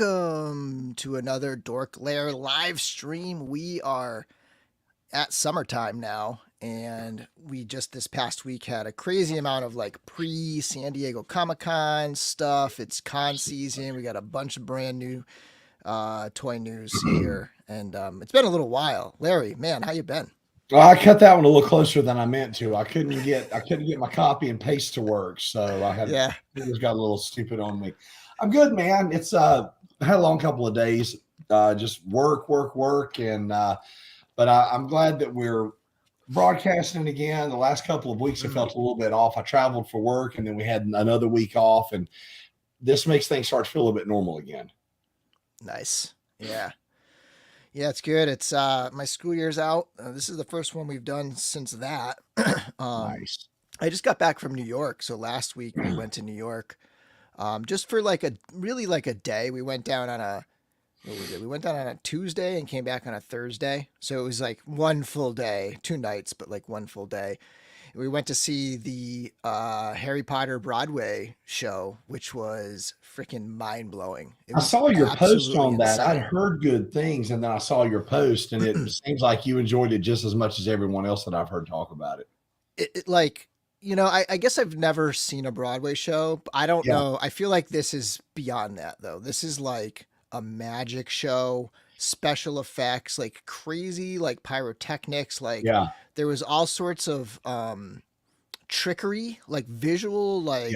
welcome to another DORKLAIR live stream. We are at summertime now, and we just this past week had a crazy amount of like pre-San Diego Comic-Con stuff. It's con season. We got a bunch of brand new toy news here, and it's been a little while. Larry, man, how you been? Well, I cut that one a little closer than I meant to. I couldn't get my copy and paste to work, so I had fingers got a little stupid on me. I'm good, man. It's I had a long couple of days, just work, and but I'm glad that we're broadcasting again. The last couple of weeks I felt a little bit off. I traveled for work, and then we had another week off, and this makes things start to feel a little bit normal again. Nice, yeah. Yeah, it's good. It's my school year's out. This is the first one we've done since that. Nice. I just got back from New York, so last week we went to New York, just for like a day. We went down on a We went down on a Tuesday and came back on a Thursday, so it was like one full day, 2 nights, but like one full day. We went to see the Harry Potter Broadway show, which was freaking mind blowing. I saw your post on that. I'd heard good things, and then I saw your post, and it seems like you enjoyed it just as much as everyone else that I've heard talk about it. Like, you know, I guess I've never seen a Broadway show. I don't know. I feel like this is beyond that, though. This is like a magic show, special effects, like crazy, like pyrotechnics, like there was all sorts of trickery, like visual, like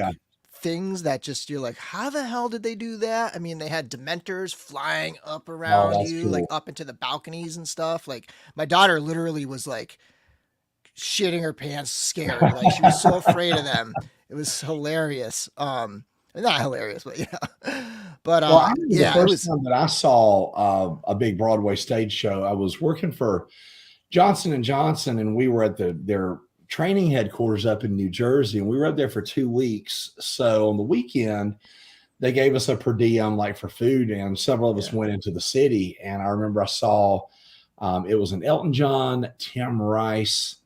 things that just you're like, how the hell did they do that? I mean, they had Dementors flying up around you, like up into the balconies and stuff. Like my daughter literally was like shitting her pants, scared. Like she was so afraid of them. It was hilarious. Not hilarious, but yeah. But the first time that I saw a big Broadway stage show, I was working for Johnson & Johnson, and we were at their training headquarters up in New Jersey, and we were up there for 2 weeks. So on the weekend, they gave us a per diem like for food, and several of us went into the city. And I remember I saw it was an Elton John, Tim Rice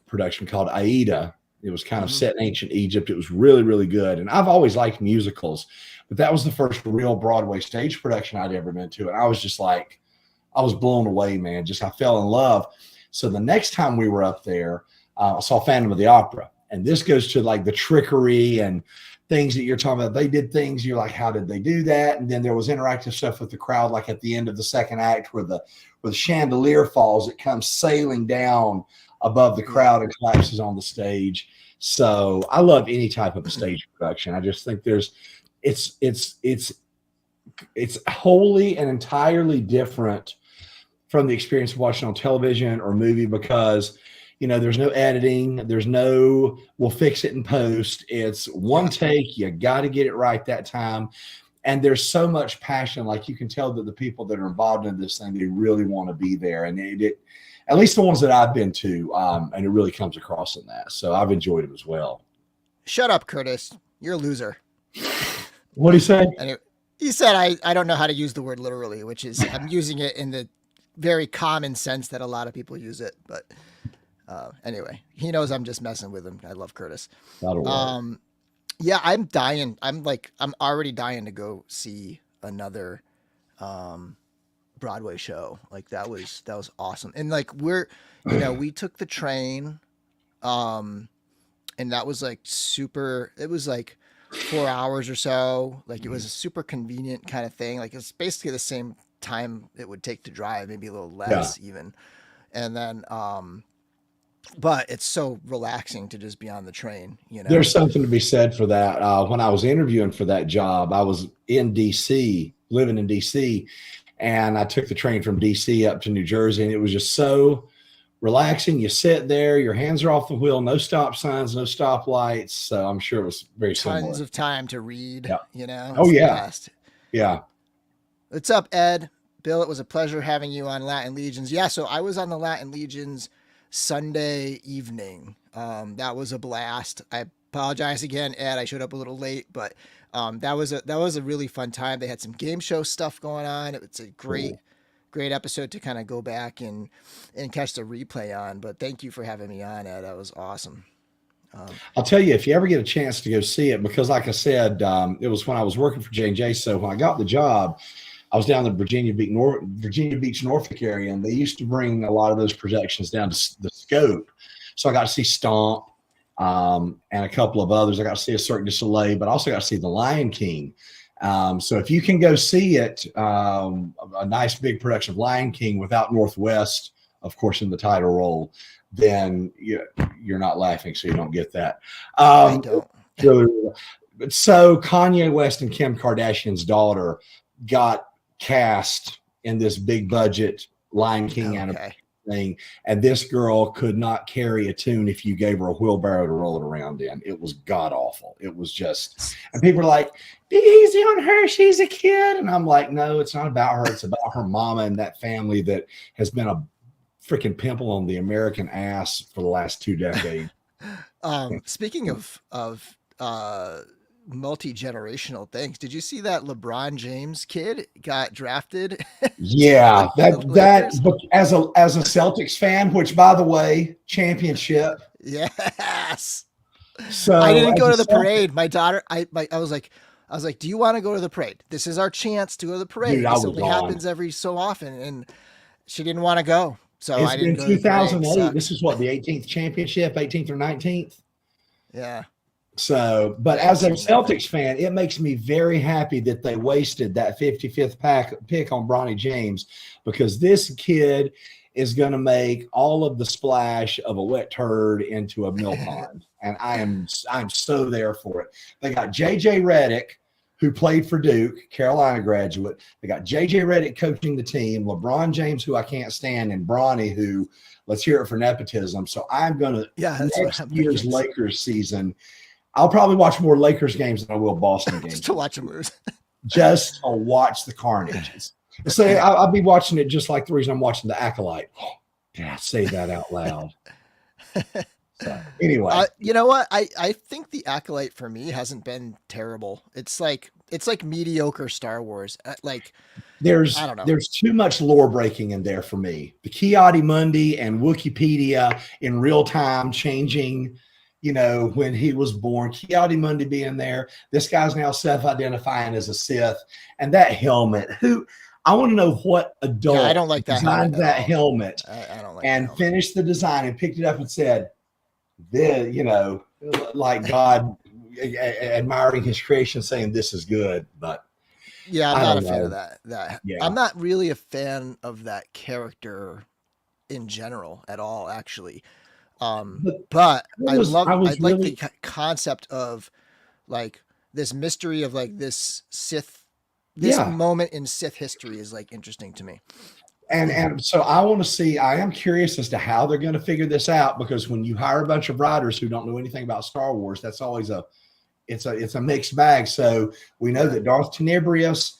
production called Aida. It was kind of set in ancient Egypt. It was really, really good. And I've always liked musicals, but that was the first real Broadway stage production I'd ever been to. And I was just like, I was blown away, man. I fell in love. So the next time we were up there, I saw Phantom of the Opera. And this goes to like the trickery and things that you're talking about. They did things, you're like, how did they do that? And then there was interactive stuff with the crowd, like at the end of the second act where the chandelier falls, it comes sailing down above the crowd and collapses on the stage. So I love any type of a stage production. I just think it's wholly and entirely different from the experience of watching on television or movie, because you know there's no editing, there's no we'll fix it in post. It's one take, you got to get it right that time. And there's so much passion. Like you can tell that the people that are involved in this thing, they really want to be there. And it at least the ones that I've been to, and it really comes across in that. So I've enjoyed it as well. Shut up, Curtis. You're a loser. What did he say? And he said, I don't know how to use the word literally, which is I'm using it in the very common sense that a lot of people use it. But anyway, he knows I'm just messing with him. I love Curtis. Yeah, I'm dying. I'm already dying to go see another Broadway show. Like that was awesome. And like we took the train, and that was like super. It was like 4 hours or so. Like it was a super convenient kind of thing. Like it's basically the same time it would take to drive, maybe a little less even. And then but it's so relaxing to just be on the train, you know. There's something to be said for that. When I was interviewing for that job, I was in DC, living in DC, and I took the train from DC up to New Jersey, and it was just so relaxing. You sit there, your hands are off the wheel, no stop signs, no stop lights. So I'm sure it was very similar. Tons of time to read, you know. Oh yeah. Yeah. What's up, Ed? Bill, it was a pleasure having you on Latin Legions. Yeah, so I was on the Latin Legions Sunday evening. That was a blast. I apologize again, Ed. I showed up a little late, but that was a really fun time. They had some game show stuff going on. It's a great episode to kind of go back and catch the replay on. But thank you for having me on, Ed. That was awesome. I'll tell you, if you ever get a chance to go see it, because like I said, it was when I was working for J&J. So when I got the job, I was down in Virginia Beach, Norfolk area, and they used to bring a lot of those productions down to the Scope. So I got to see Stomp and a couple of others. I got to see a Cirque du Soleil, but I also got to see The Lion King. So if you can go see it, a nice big production of Lion King without Northwest, of course, in the title role, then you're not laughing, so you don't get that. I don't. So Kanye West and Kim Kardashian's daughter got cast in this big budget Lion King animation thing, and this girl could not carry a tune if you gave her a wheelbarrow to roll it around in. It was god awful. It was just, and people are like, be easy on her, she's a kid. And I'm like, no, it's not about her. It's about her mama and that family that has been a freaking pimple on the American ass for the last 2 decades. Speaking of multi-generational things, did you see that LeBron James kid got drafted? Yeah, but as a Celtics fan, which by the way, championship. Yes. So I didn't go to the parade. My daughter, I was like, do you want to go to the parade? This is our chance to go to the parade. Dude, this only happens every so often, and she didn't want to go. So it's I didn't go. 2008. This is what, the 18th championship, 18th or 19th. Yeah. So, but as a Celtics fan, it makes me very happy that they wasted that 55th pick on Bronny James, because this kid is going to make all of the splash of a wet turd into a mill pond. And I'm so there for it. They got JJ Redick, who played for Duke, Carolina graduate. They got JJ Redick coaching the team, LeBron James, who I can't stand, and Bronny, who, let's hear it for nepotism. So I'm going to, next year's Lakers season, I'll probably watch more Lakers games than I will Boston games. Just to watch them lose. Just to watch the carnage. So I'll be watching it just like the reason I'm watching The Acolyte. Oh, did I say that out loud? So, anyway. You know what? I think The Acolyte for me hasn't been terrible. It's like mediocre Star Wars. I don't know. There's too much lore breaking in there for me. The Ki-Adi-Mundi and Wikipedia in real time changing, when he was born, Ki-Adi-Mundi being there. This guy's now self-identifying as a Sith, and that helmet. I want to know what adult I don't like that designed that helmet. I don't like and finished the design and picked it up and said, like God admiring his creation, saying this is good. But yeah, I'm not a fan of that. Yeah. I'm not really a fan of that character in general at all, actually. But I like the concept of like this mystery of like this Sith. This moment in Sith history is like interesting to me. And so I want to see, I am curious as to how they're going to figure this out, because when you hire a bunch of writers who don't know anything about Star Wars, that's always it's a mixed bag. So we know that Darth Tenebrius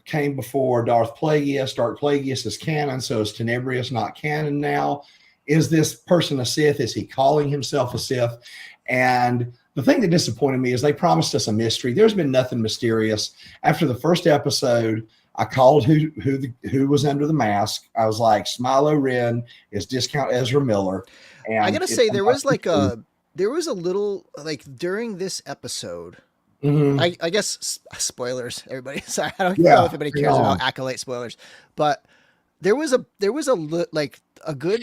came before Darth Plagueis. Darth Plagueis is canon. So is Tenebrius not canon now? Is this person a Sith? Is he calling himself a Sith? And the thing that disappointed me is they promised us a mystery. There's been nothing mysterious. After the first episode, I called who was under the mask. I was like, Smilo Ren is discount Ezra Miller. And I gotta say, there was a little like during this episode. Mm-hmm. I guess spoilers, everybody. Sorry, I don't know if anybody cares about Acolyte spoilers, but there was a good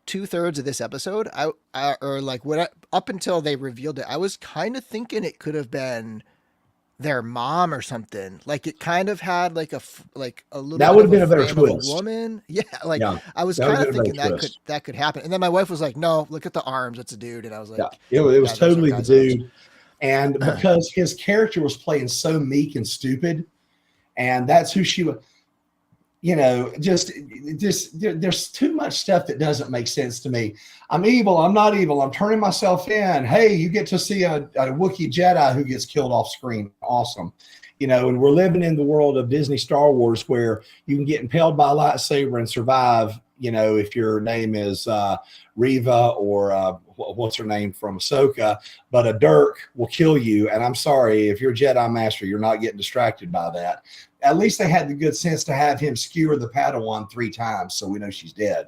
2/3 of this episode. Up until they revealed it, I was kind of thinking it could have been their mom or something. Like it kind of had like a little. That would have been a better twist. Woman, I was kind of thinking that could happen. And then my wife was like, "No, look at the arms. It's a dude." And I was like, "It was totally the dude." And because his character was playing so meek and stupid, and that's who she was. Just there's too much stuff that doesn't make sense to me. I'm evil. I'm not evil. I'm turning myself in. Hey, you get to see a Wookiee Jedi who gets killed off screen. Awesome. And we're living in the world of Disney Star Wars where you can get impaled by a lightsaber and survive, if your name is Reva or what's her name from Ahsoka, but a Dirk will kill you. And I'm sorry, if you're a Jedi Master, you're not getting distracted by that. At least they had the good sense to have him skewer the Padawan 3 times, so we know she's dead.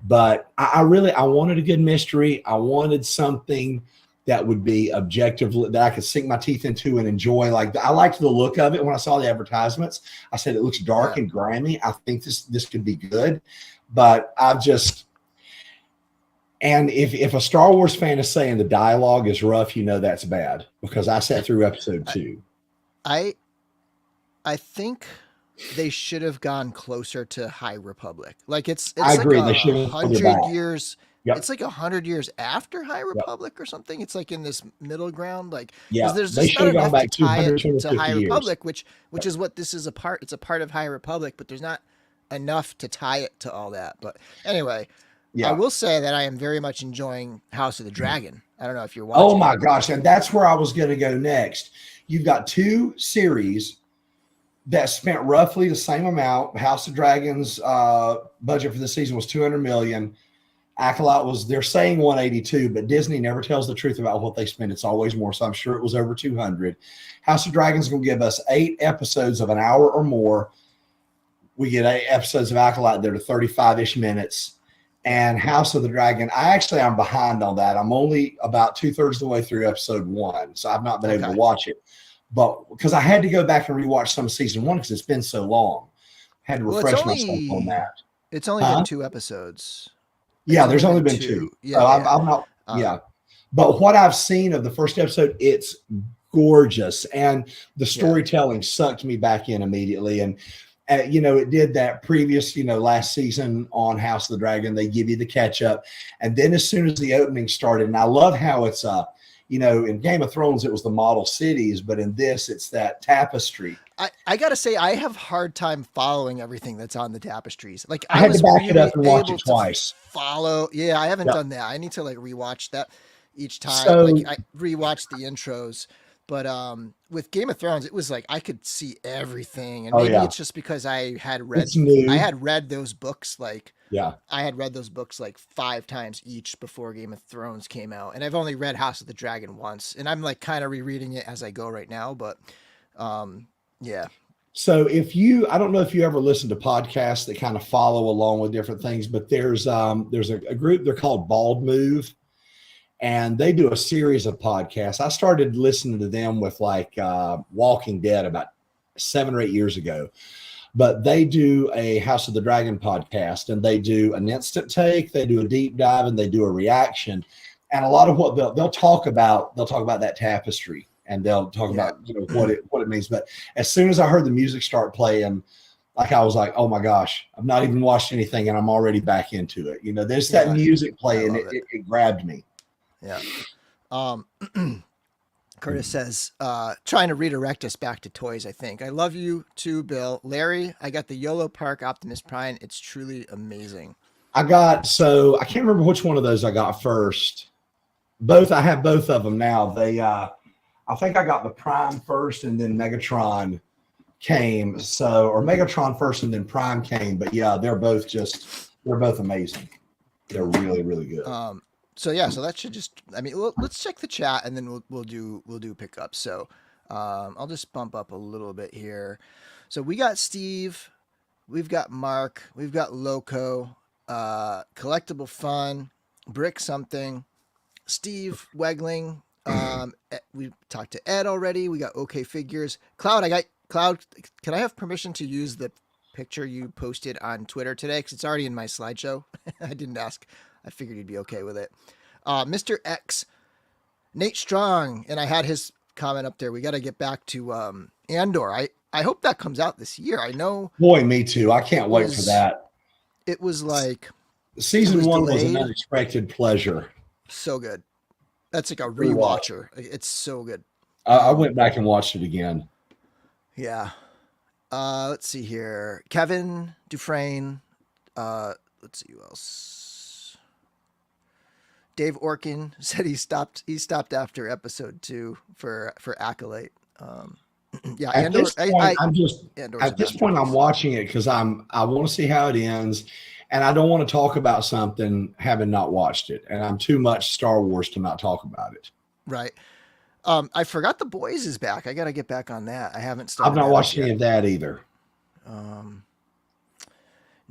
But I really, I wanted a good mystery. I wanted something that would be objective, that I could sink my teeth into and enjoy. Like, I liked the look of it when I saw the advertisements. I said, it looks dark and grimy. I think this could be good. But I've just, and if a Star Wars fan is saying the dialogue is rough, you know that's bad, because I sat through episode 2. I think they should have gone closer to High Republic. Like it's I agree. like They should have 100 years. Yep. It's like 100 years after High Republic Yep. or something. It's like in this middle ground. Like, yeah, there's they just should not have gone enough back to tie it 250 to High years. Republic, which is what this is a part. It's a part of High Republic, but there's not enough to tie it to all that. But anyway, I will say that I am very much enjoying House of the Dragon. I don't know if you're watching. Oh my gosh. And that's where I was going to go next. You've got 2 series that spent roughly the same amount. House of Dragons budget for the season was 200 million. Acolyte was, they're saying 182, but Disney never tells the truth about what they spend. It's always more. So I'm sure it was over 200. House of Dragons is going to give us 8 episodes of an hour or more. We get 8 episodes of Acolyte that are 35-ish minutes. And House of the Dragon, I'm behind on that. I'm only about 2/3 of the way through episode 1. So I've not been able to watch it. But because I had to go back and rewatch some of season 1 because it's been so long. I had to refresh myself on that. It's only been 2 episodes. Yeah, there's only been 2. Yeah, I'm not, But what I've seen of the first episode, it's gorgeous. And the storytelling sucked me back in immediately. And, it did that previous, last season on House of the Dragon. They give you the catch up. And then as soon as the opening started, and I love how it's, in Game of Thrones, it was the model cities, but in this, it's that tapestry. I got to say, I have a hard time following everything that's on the tapestries. Like I had to back it up and watch it twice. I haven't done that. I need to rewatch that each time. So, I rewatched the intros, but with Game of Thrones, it was like I could see everything, and maybe it's just because I had read those books I had read those books 5 times each before Game of Thrones came out, and I've only read House of the Dragon once, and I'm kind of rereading it as I go right now. But yeah. So I don't know if you ever listen to podcasts that kind of follow along with different things, but there's a group, they're called Bald Move, and they do a series of podcasts. I started listening to them with Walking Dead about 7 or 8 years ago. But they do a House of the Dragon podcast, and they do an instant take, they do a deep dive, and they do a reaction. And a lot of what they'll talk about that tapestry, and they'll talk about what it means. But as soon as I heard the music start playing, I was like, oh my gosh, I've not even watched anything, and I'm already back into it. There's that music playing, it grabbed me. Yeah. Curtis says, trying to redirect us back to toys, I think. I love you too, Bill. Larry, I got the YOLO Park Optimus Prime. It's truly amazing. I can't remember which one of those I got first. I have both of them now. I think I got the Prime first, and then Megatron came. Or Megatron first, and then Prime came. But yeah, they're both amazing. They're really, really good. So that should just, let's check the chat, and then we'll do pickups. So I'll just bump up a little bit here. So we got Steve, we've got Mark, we've got Loco, Collectible Fun, Brick Something, Steve Wegling. We talked to Ed already. We got OK Figures. Cloud, can I have permission to use the picture you posted on Twitter today? Because it's already in my slideshow. I didn't ask. I figured you'd be okay with it. Mr. X, Nate Strong, and I had his comment up there. We got to get back to Andor. I hope that comes out this year. I know. Boy, me too. I can't wait for that. It was season 1 was an unexpected pleasure. So good. That's like a rewatcher. It's so good. I went back and watched it again. Yeah. Let's see here. Kevin Dufresne. Let's see who else. Dave Orkin said he stopped after episode 2 for Acolyte. Yeah, at this point, I'm watching it because I want to see how it ends, and I don't want to talk about something having not watched it, and I'm too much Star Wars to not talk about it. Right. I forgot The Boys is back. I got to get back on that. I haven't started. I've not watched any of that either.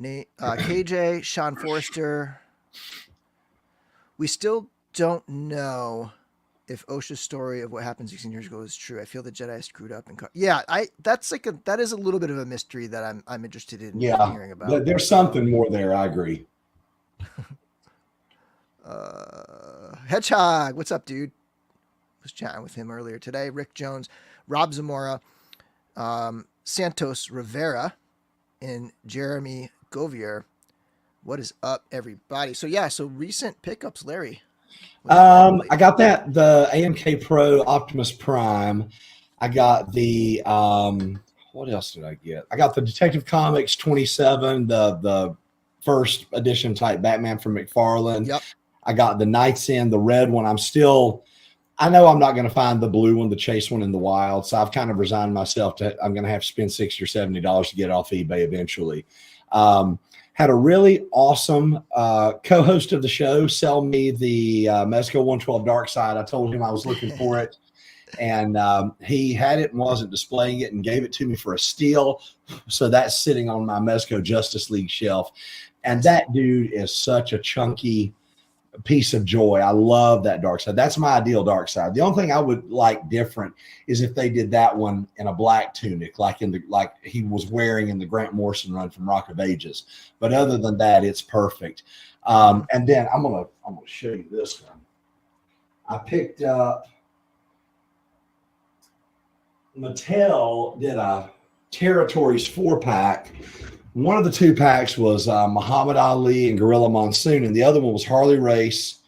KJ, Sean Forrester. We still don't know if OSHA's story of what happened 16 years ago is true. I feel the Jedi screwed up and that is a little bit of a mystery that I'm interested in hearing about. There's something more there. I agree. Hedgehog, what's up, dude? Was chatting with him earlier today. Rick Jones, Rob Zamora, Santos Rivera, and Jeremy Govier. What is up, everybody? So recent pickups, Larry. I got the AMK Pro Optimus Prime. I got the what else did I get? I got the Detective Comics 27, the first edition type Batman from McFarlane. Yep. I got the Knights in the red one. I know I'm not going to find the blue one, the chase one in the wild. So I've kind of resigned myself to, I'm going to have to spend $60 or $70 to get it off eBay eventually. Had a really awesome co-host of the show sell me the Mezco 112 Dark Side. I told him I was looking for it, and he had it and wasn't displaying it and gave it to me for a steal. So that's sitting on my Mezco Justice League shelf. And that dude is such a chunky piece of joy. I love that Dark Side. That's my ideal Dark Side. The only thing I would like different is if they did that one in a black tunic, like he was wearing in the Grant Morrison run from Rock of Ages. But other than that, it's perfect. And then I'm gonna show you this one. I picked up, Mattel did a Territories 4-pack. One of the 2 packs was Muhammad Ali and Gorilla Monsoon, and the other one was Harley Race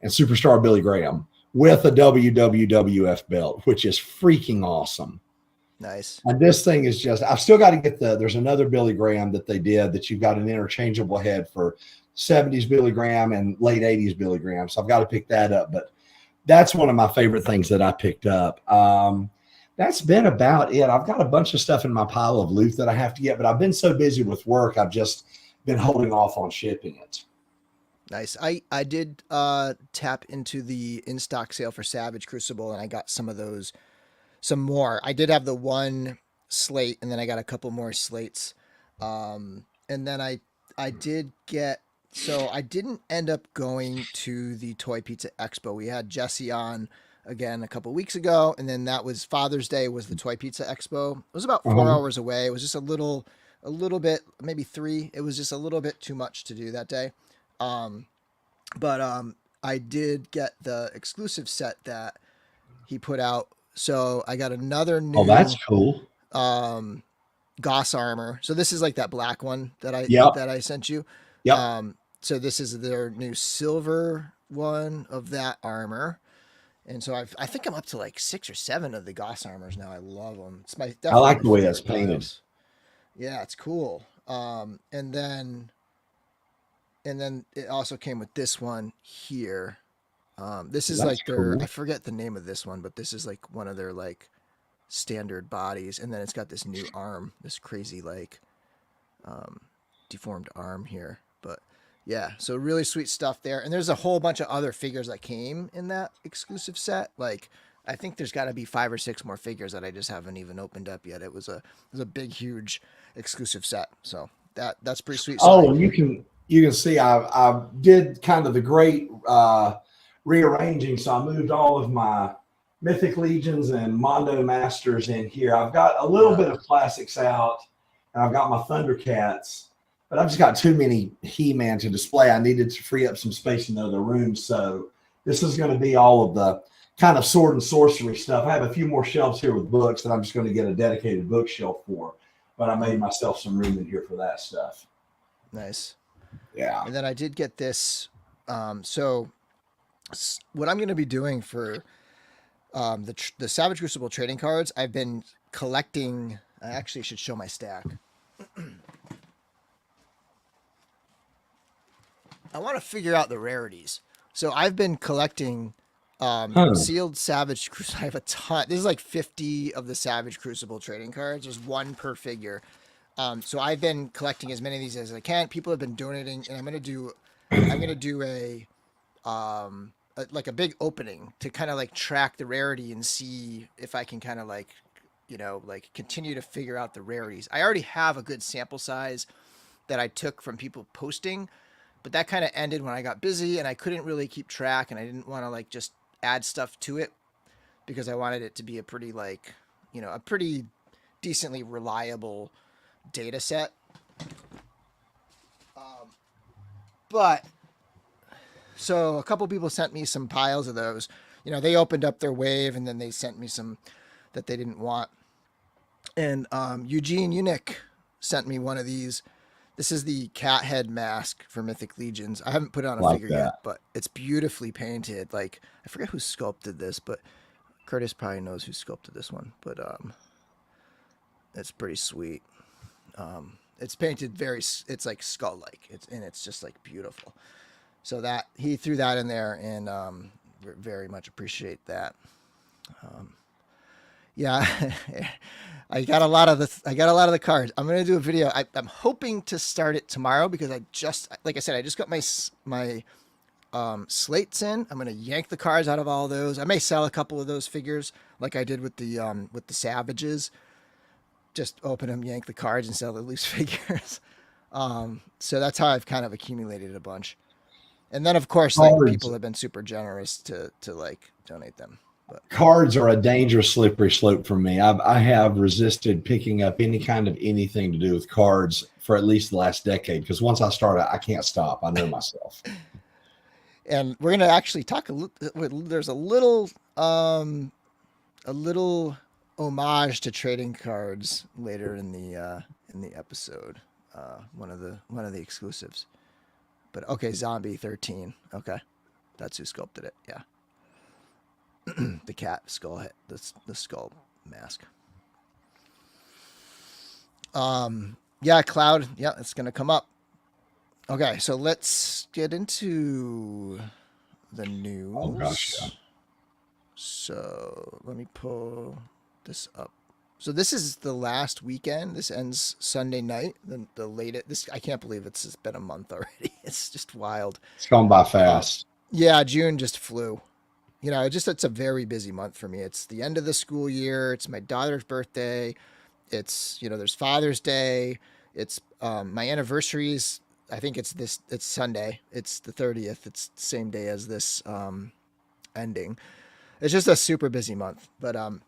and Superstar Billy Graham with a WWF belt, which is freaking awesome. Nice. And this thing is just, I've still got to get there's another Billy Graham that they did that you've got an interchangeable head for 70s Billy Graham and late 80s Billy Graham. So I've got to pick that up. But that's one of my favorite things that I picked up. That's been about it. I've got a bunch of stuff in my pile of loot that I have to get, but I've been so busy with work, I've just been holding off on shipping it. Nice. I did tap into the in-stock sale for Savage Crucible, and I got some more. I did have the one slate, and then I got a couple more slates. And then I did get, so I didn't end up going to the Toy Pizza Expo. We had Jesse on again a couple weeks ago, and then that was Father's Day was the Toy Pizza Expo. It was about 4 hours away. It was just a little bit, maybe 3. It was just a little bit too much to do that day. But I did get the exclusive set that he put out. So I got another new. Oh, that's cool. Goss armor. So this is like that black one that I sent you. Yep. So this is their new silver one of that armor. And so I think I'm up to like 6 or 7 of the Goss armors now. I love them. It's I like the way that's painted. Yeah, it's cool. And then it also came with this one here. This is like their, cool. I forget the name of this one, but this is like one of their like standard bodies. And then it's got this new arm, this crazy like deformed arm here. But yeah, so really sweet stuff there. And there's a whole bunch of other figures that came in that exclusive set. Like I think there's got to be 5 or 6 more figures that I just haven't even opened up yet. It was a big, huge exclusive set. So that's pretty sweet. So you can see I did kind of the great rearranging. So I moved all of my Mythic Legions and Mondo Masters in here. I've got a little bit of classics out, and I've got my Thundercats. But I've just got too many He-Man to display. I needed to free up some space in the other room. So this is going to be all of the kind of sword and sorcery stuff. I have a few more shelves here with books that I'm just going to get a dedicated bookshelf for. But I made myself some room in here for that stuff. Nice. Yeah. And then I did get this. So what I'm going to be doing for the Savage Crucible trading cards, I've been collecting. I actually should show my stack. I want to figure out the rarities. So I've been collecting sealed Savage Crucible. I have a ton. This is like 50 of the Savage Crucible trading cards. There's 1 per figure. So I've been collecting as many of these as I can. People have been donating, and I'm gonna do a like a big opening to kind of like track the rarity and see if I can kind of like, like continue to figure out the rarities. I already have a good sample size that I took from people posting, but that kind of ended when I got busy and I couldn't really keep track, and I didn't want to like just add stuff to it because I wanted it to be a pretty like, you know, a pretty decently reliable data set. But so a couple people sent me some piles of those. You know, they opened up their wave and then they sent me some that they didn't want. And Eugene Unick sent me one of these. This is the cat head mask for Mythic Legions. I haven't put it on a Like figure that. yet, but it's beautifully painted. Like, I forget who sculpted this, but Curtis probably knows who sculpted this one. But it's pretty sweet. It's painted it's like skull-like. It's just like beautiful. So that he threw that in there, and very much appreciate that. Yeah, I got a lot of the cards. I'm gonna do a video. I'm hoping to start it tomorrow because like I said, I just got my slates in. I'm gonna yank the cards out of all those. I may sell a couple of those figures like I did with the Savages. Just open them, yank the cards, and sell the loose figures. So that's how I've kind of accumulated a bunch. And then of course, like people have been super generous to like donate them. But cards are a dangerous slippery slope for me. I have resisted picking up any kind of anything to do with cards for at least the last decade, because once I start, I can't stop. I know myself. And we're gonna actually talk a little. There's a little homage to trading cards later in the episode. One of the exclusives. But okay, Zombie 13. Okay, that's who sculpted it. Yeah. The cat skull head, the skull mask. Yeah, Cloud. Yeah, it's gonna come up. Okay, so let's get into the news. Oh gosh, yeah. So let me pull this up. So this is the last weekend. This ends Sunday night. The latest. This I can't believe it's been a month already. It's just wild. It's gone by fast. Yeah, June just flew. You know, it's a very busy month for me. It's the end of the school year. It's my daughter's birthday. It's, you know, there's Father's Day. It's my anniversaries. I think it's Sunday. It's the 30th. It's the same day as this ending. It's just a super busy month. But and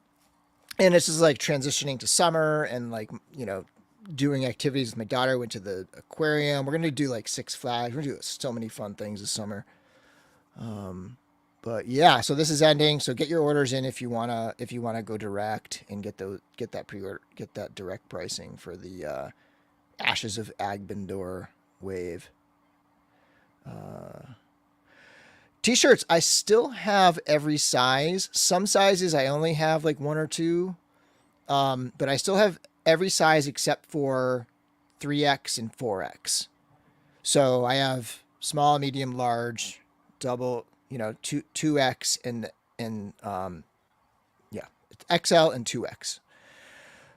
it's just like transitioning to summer and like, you know, doing activities with my daughter. Went to the aquarium. We're gonna do like Six Flags. We're gonna do so many fun things this summer. But yeah, so this is ending. So get your orders in if you wanna go direct and get that pre-order, get that direct pricing for the Ashes of Agbendor wave. T-shirts, I still have every size. Some sizes I only have like one or two, but I still have every size except for 3X and 4X. So I have small, medium, large, double. You know, 2X and yeah, XL and 2X.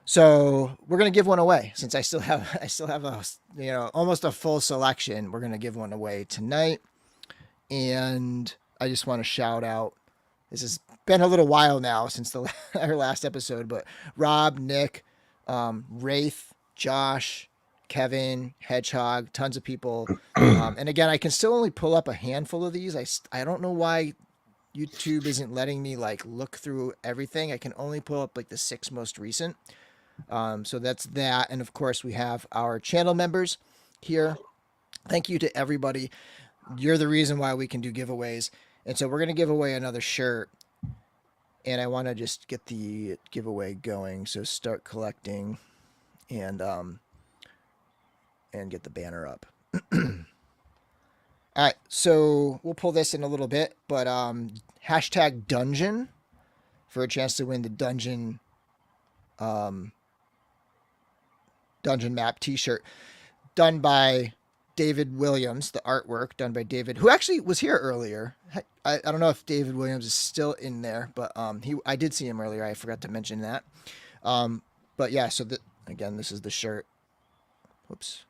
So we're gonna give one away since I still have a, you know, almost a full selection. We're gonna give one away tonight, and I just want to shout out. This has been a little while now since our last episode, but Rob, Nick, Wraith, Josh, Kevin, Hedgehog, tons of people. And again, I can still only pull up a handful of these. I don't know why YouTube isn't letting me like look through everything. I can only pull up like the 6 most recent. So that's that. And of course we have our channel members here. Thank you to everybody. You're the reason why we can do giveaways. And so we're going to give away another shirt. And I want to just get the giveaway going. So start collecting and get the banner up. All right, so we'll pull this in a little bit, but hashtag dungeon for a chance to win the dungeon map t-shirt done by David Williams, the artwork done by David, who actually was here earlier. I don't know if David Williams is still in there, but I did see him earlier. I forgot to mention that. But yeah, so again, this is the shirt. Whoops.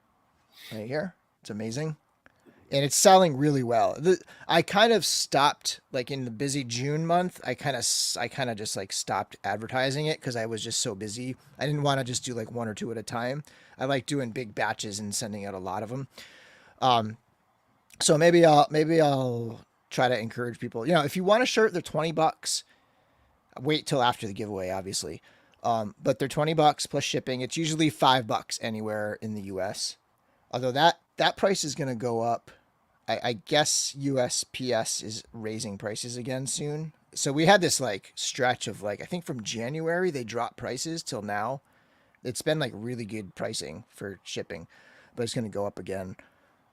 Right here. It's amazing. and it's selling really well. I kind of stopped, like in the busy June month. I kind of just like stopped advertising it because I was just so busy. I didn't want to just do like one or two at a time. I like doing big batches and sending out a lot of them. Um, so maybe I'll try to encourage people. You know, if you want a shirt, they're $20. Wait till after the giveaway, obviously. But they're $20 plus shipping. It's usually $5 anywhere in the U.S. Although that price is going to go up. I guess USPS is raising prices again soon. So we had this like stretch of like, I think from January they dropped prices till now. It's been like really good pricing for shipping, but it's going to go up again.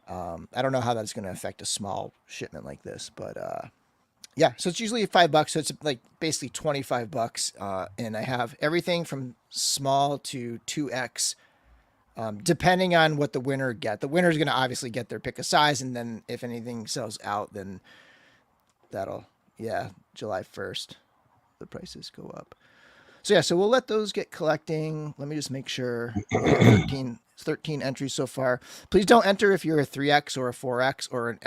I don't know how that's going to affect a small shipment like this, but yeah. So it's usually $5, so it's like basically $25. And I have everything from small to 2X. Depending on what the winner get. The winner is going to obviously get their pick of size, and then if anything sells out, then that'll, yeah, July 1st, the prices go up. So yeah, so we'll let those get collecting. Let me just make sure. 13 entries so far. Please don't enter if you're a 3X or a 4X or an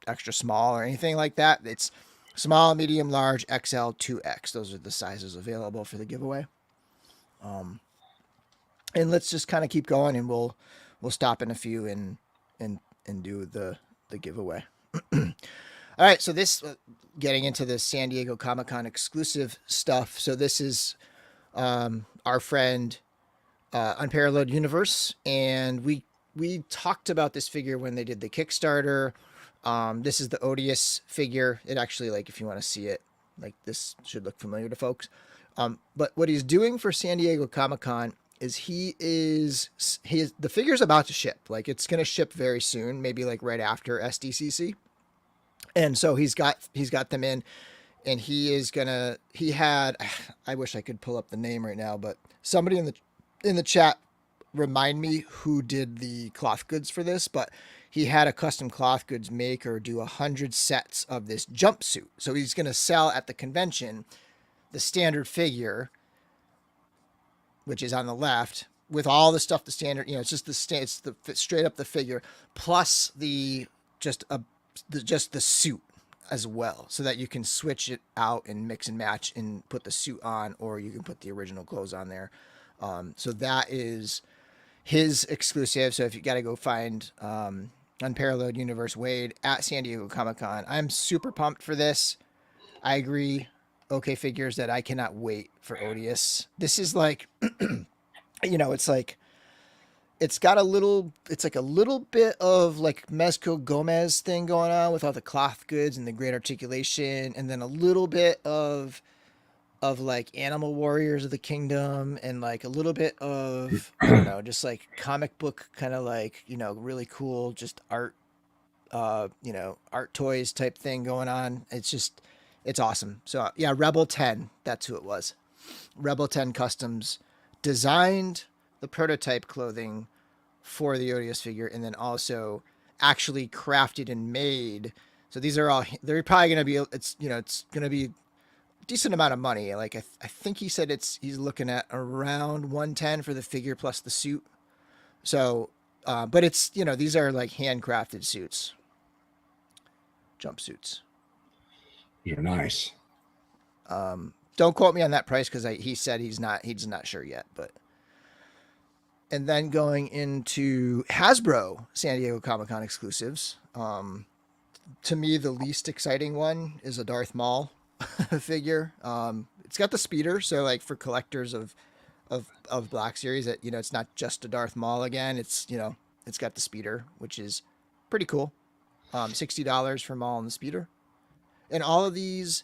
extra small or anything like that. It's small, medium, large, XL, 2X. Those are the sizes available for the giveaway. And let's just kind of keep going, and we'll stop in a few and do the giveaway. All right, so this getting into the San Diego Comic-Con exclusive stuff. So this is our friend Unparalleled Universe, and we talked about this figure when they did the Kickstarter. This is the Odious figure. It actually, like, if you want to see it, like, this should look familiar to folks. But what he's doing for San Diego Comic-Con is the figure's about to ship. Like, it's going to ship very soon, maybe like right after SDCC. And so he's got them in, and he had, I wish I could pull up the name right now, but somebody in the chat remind me who did the cloth goods for this, but he had a custom cloth goods maker do 100 sets of this jumpsuit. So he's going to sell at the convention the standard figure, which is on the left, with all the stuff, the standard, it's just it's the straight up the figure, plus just the suit as well, so that you can switch it out and mix and match and put the suit on, or you can put the original clothes on there. So that is his exclusive. So if you got to go find Unparalleled Universe Wade at San Diego Comic-Con, I'm super pumped for this. I agree. Okay, figures that I cannot wait for Odious. This is like, it's like, it's got it's like a little bit of like Mezco Gomez thing going on with all the cloth goods and the great articulation, and then a little bit of like Animal Warriors of the Kingdom, and like a little bit of, I don't know, just like comic book kind of like, really cool, just art, art toys type thing going on. It's awesome. So yeah, Rebel 10, that's who it was. Rebel 10 Customs designed the prototype clothing for the Odious figure, and then also actually crafted and made. So these are all, they're probably going to be, it's going to be a decent amount of money. Like I think he said he's looking at around 110 for the figure plus the suit. So, but it's, these are like handcrafted suits, jumpsuits. You're nice. Don't quote me on that price, because he said he's not sure yet. But, and then going into Hasbro San Diego Comic-Con exclusives, to me the least exciting one is a Darth Maul figure. It's got the speeder, so like for collectors of Black Series, that it's not just a Darth Maul again. It's it's got the speeder, which is pretty cool. $60 for Maul and the speeder. And all of these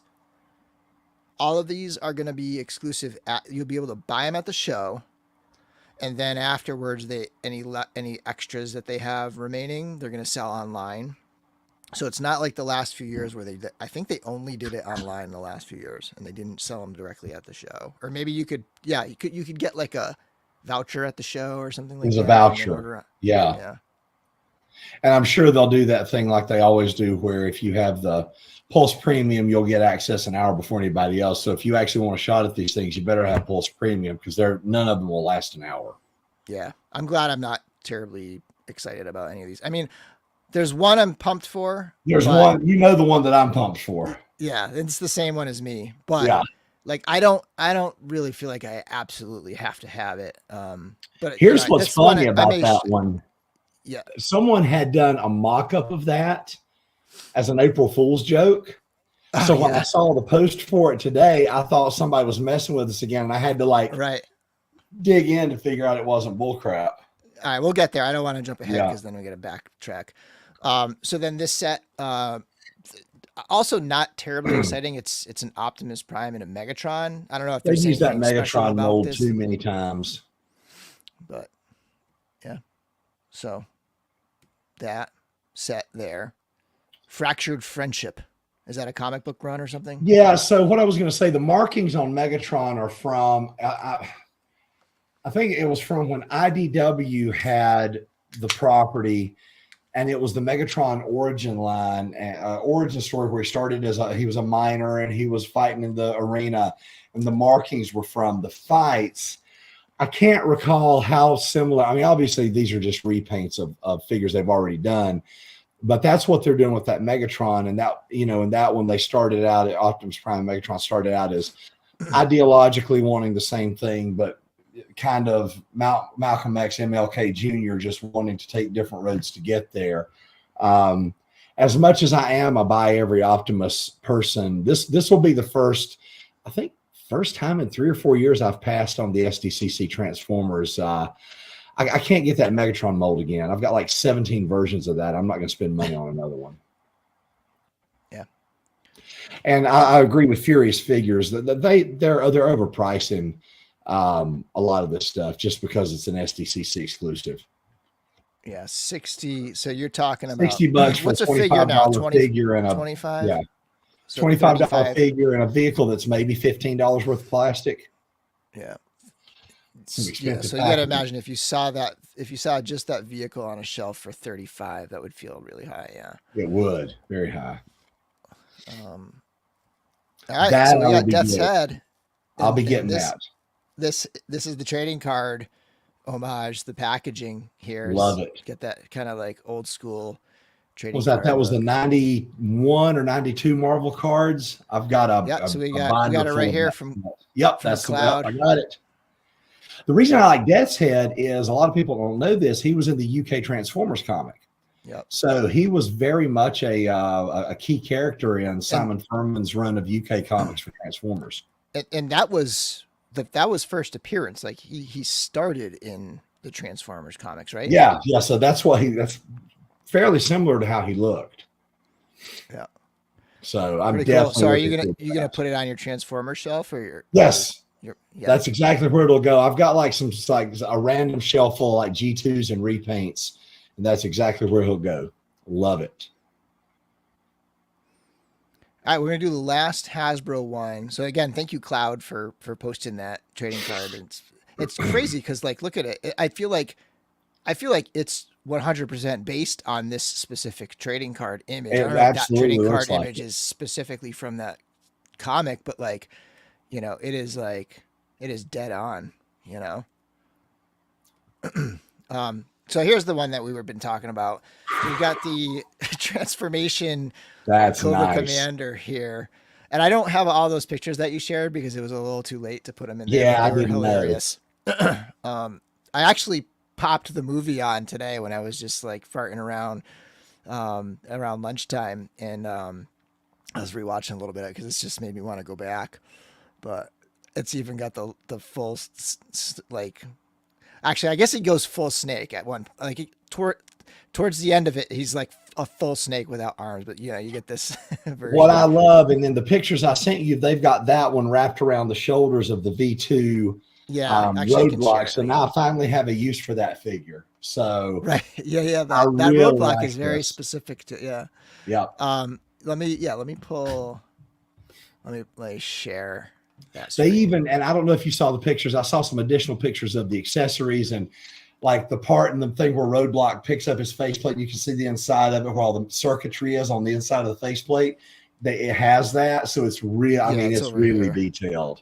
are going to be exclusive. You'll be able to buy them at the show, and then afterwards, any extras that they have remaining, they're going to sell online. So it's not like the last few years where I think they only did it online the last few years, and they didn't sell them directly at the show. Or maybe you could get like a voucher at the show or something like that. There's a voucher. Yeah. And I'm sure they'll do that thing like they always do, where if you have the Pulse Premium, you'll get access an hour before anybody else. So if you actually want a shot at these things, you better have Pulse Premium, because none of them will last an hour. Yeah. I'm glad I'm not terribly excited about any of these. I mean, There's one I'm pumped for. There's one, you know, the one that I'm pumped for. Yeah, it's the same one as me, but Yeah. like I don't really feel like I absolutely have to have it. But Here's what's funny about that sh- one. Yeah. Someone had done a mock-up of that as an April Fool's joke. So when I saw the post for it today, I thought somebody was messing with us again, and I had to like dig in to figure out it wasn't bullcrap. All right, we'll get there. I don't want to jump ahead because then we got to backtrack. So then this set, also not terribly exciting. It's an Optimus Prime and a Megatron. I don't know if they've used that Megatron mold too many times, but yeah. So that set there, Fractured Friendship. Is that a comic book run or something? Yeah. So what I was going to say, the markings on Megatron are from, I think it was from when IDW had the property, and it was the Megatron origin line, origin story, where he started as he was a miner and he was fighting in the arena, and the markings were from the fights. I can't recall how similar. I mean, obviously these are just repaints of figures they've already done, but that's what they're doing with that Megatron. And that, you know, in that one, they started out at Optimus Prime. Megatron started out as ideologically wanting the same thing, but kind of Malcolm X, MLK Jr. just wanting to take different roads to get there. As much as I am a buy every Optimus person, this will be the first time in 3 or 4 years I've passed on the SDCC Transformers. I can't get that Megatron mold again. I've got like 17 versions of that. I'm not going to spend money on another one. Yeah. And I agree with Furious Figures that they're overpricing a lot of this stuff just because it's an SDCC exclusive. Yeah, 60. So you're talking about $60 for what's a a figure now? 20, figure and a 25. Yeah, so $25 figure in a vehicle that's maybe $15 worth of plastic. Yeah. Yeah, so you got to imagine if you saw just that vehicle on a shelf for 35, that would feel really high. Yeah, it would, very high. All right, so we got Death's Head. I'll be getting that. This is the trading card homage. The packaging here, love it. Get that kind of like old school trading. Was that was the 91 or 92 Marvel cards? I've got so we got it right here from that's Cloud. I got it. The reason I like Death's Head is a lot of people don't know this. He was in the UK Transformers comic. Yep. So he was very much a key character in Simon Furman's run of UK comics for Transformers. And that was first appearance. Like he started in the Transformers comics, right? Yeah. So that's fairly similar to how he looked. Yeah. So I'm pretty definitely. Cool. So are you gonna put it on your Transformer shelf or your? Yes. That's exactly where it'll go. I've got like a random shelf full of like G2s and repaints, and that's exactly where he'll go. Love it. All right, we're gonna do the last Hasbro one. So again, thank you, Cloud, for posting that trading card. It's crazy because like look at it. I feel like it's 100% based on this specific trading card image. I don't know if that trading card image is specifically from that comic, but like, you know, it is dead on, you know. So here's the one that we've been talking about. We've got the transformation Cobra Commander here. And I don't have all those pictures that you shared because it was a little too late to put them in there. Yeah, they were hilarious. I actually popped the movie on today when I was just like farting around lunchtime, and I was rewatching a little bit because it's just made me want to go back. But it's even got the full like. Actually, I guess he goes full snake at one. Like towards the end of it, he's like a full snake without arms. But you get this version. What I love, and then the pictures I sent you, they've got that one wrapped around the shoulders of the V2. Roadblock. So now I finally have a use for that figure. So right, that really roadblock is very specific to Let me share that. They even, and I don't know if you saw the pictures. I saw some additional pictures of the accessories and like the part and the thing where Roadblock picks up his faceplate. You can see the inside of it where all the circuitry is on the inside of the faceplate. It has that, so it's real. I mean, it's really detailed.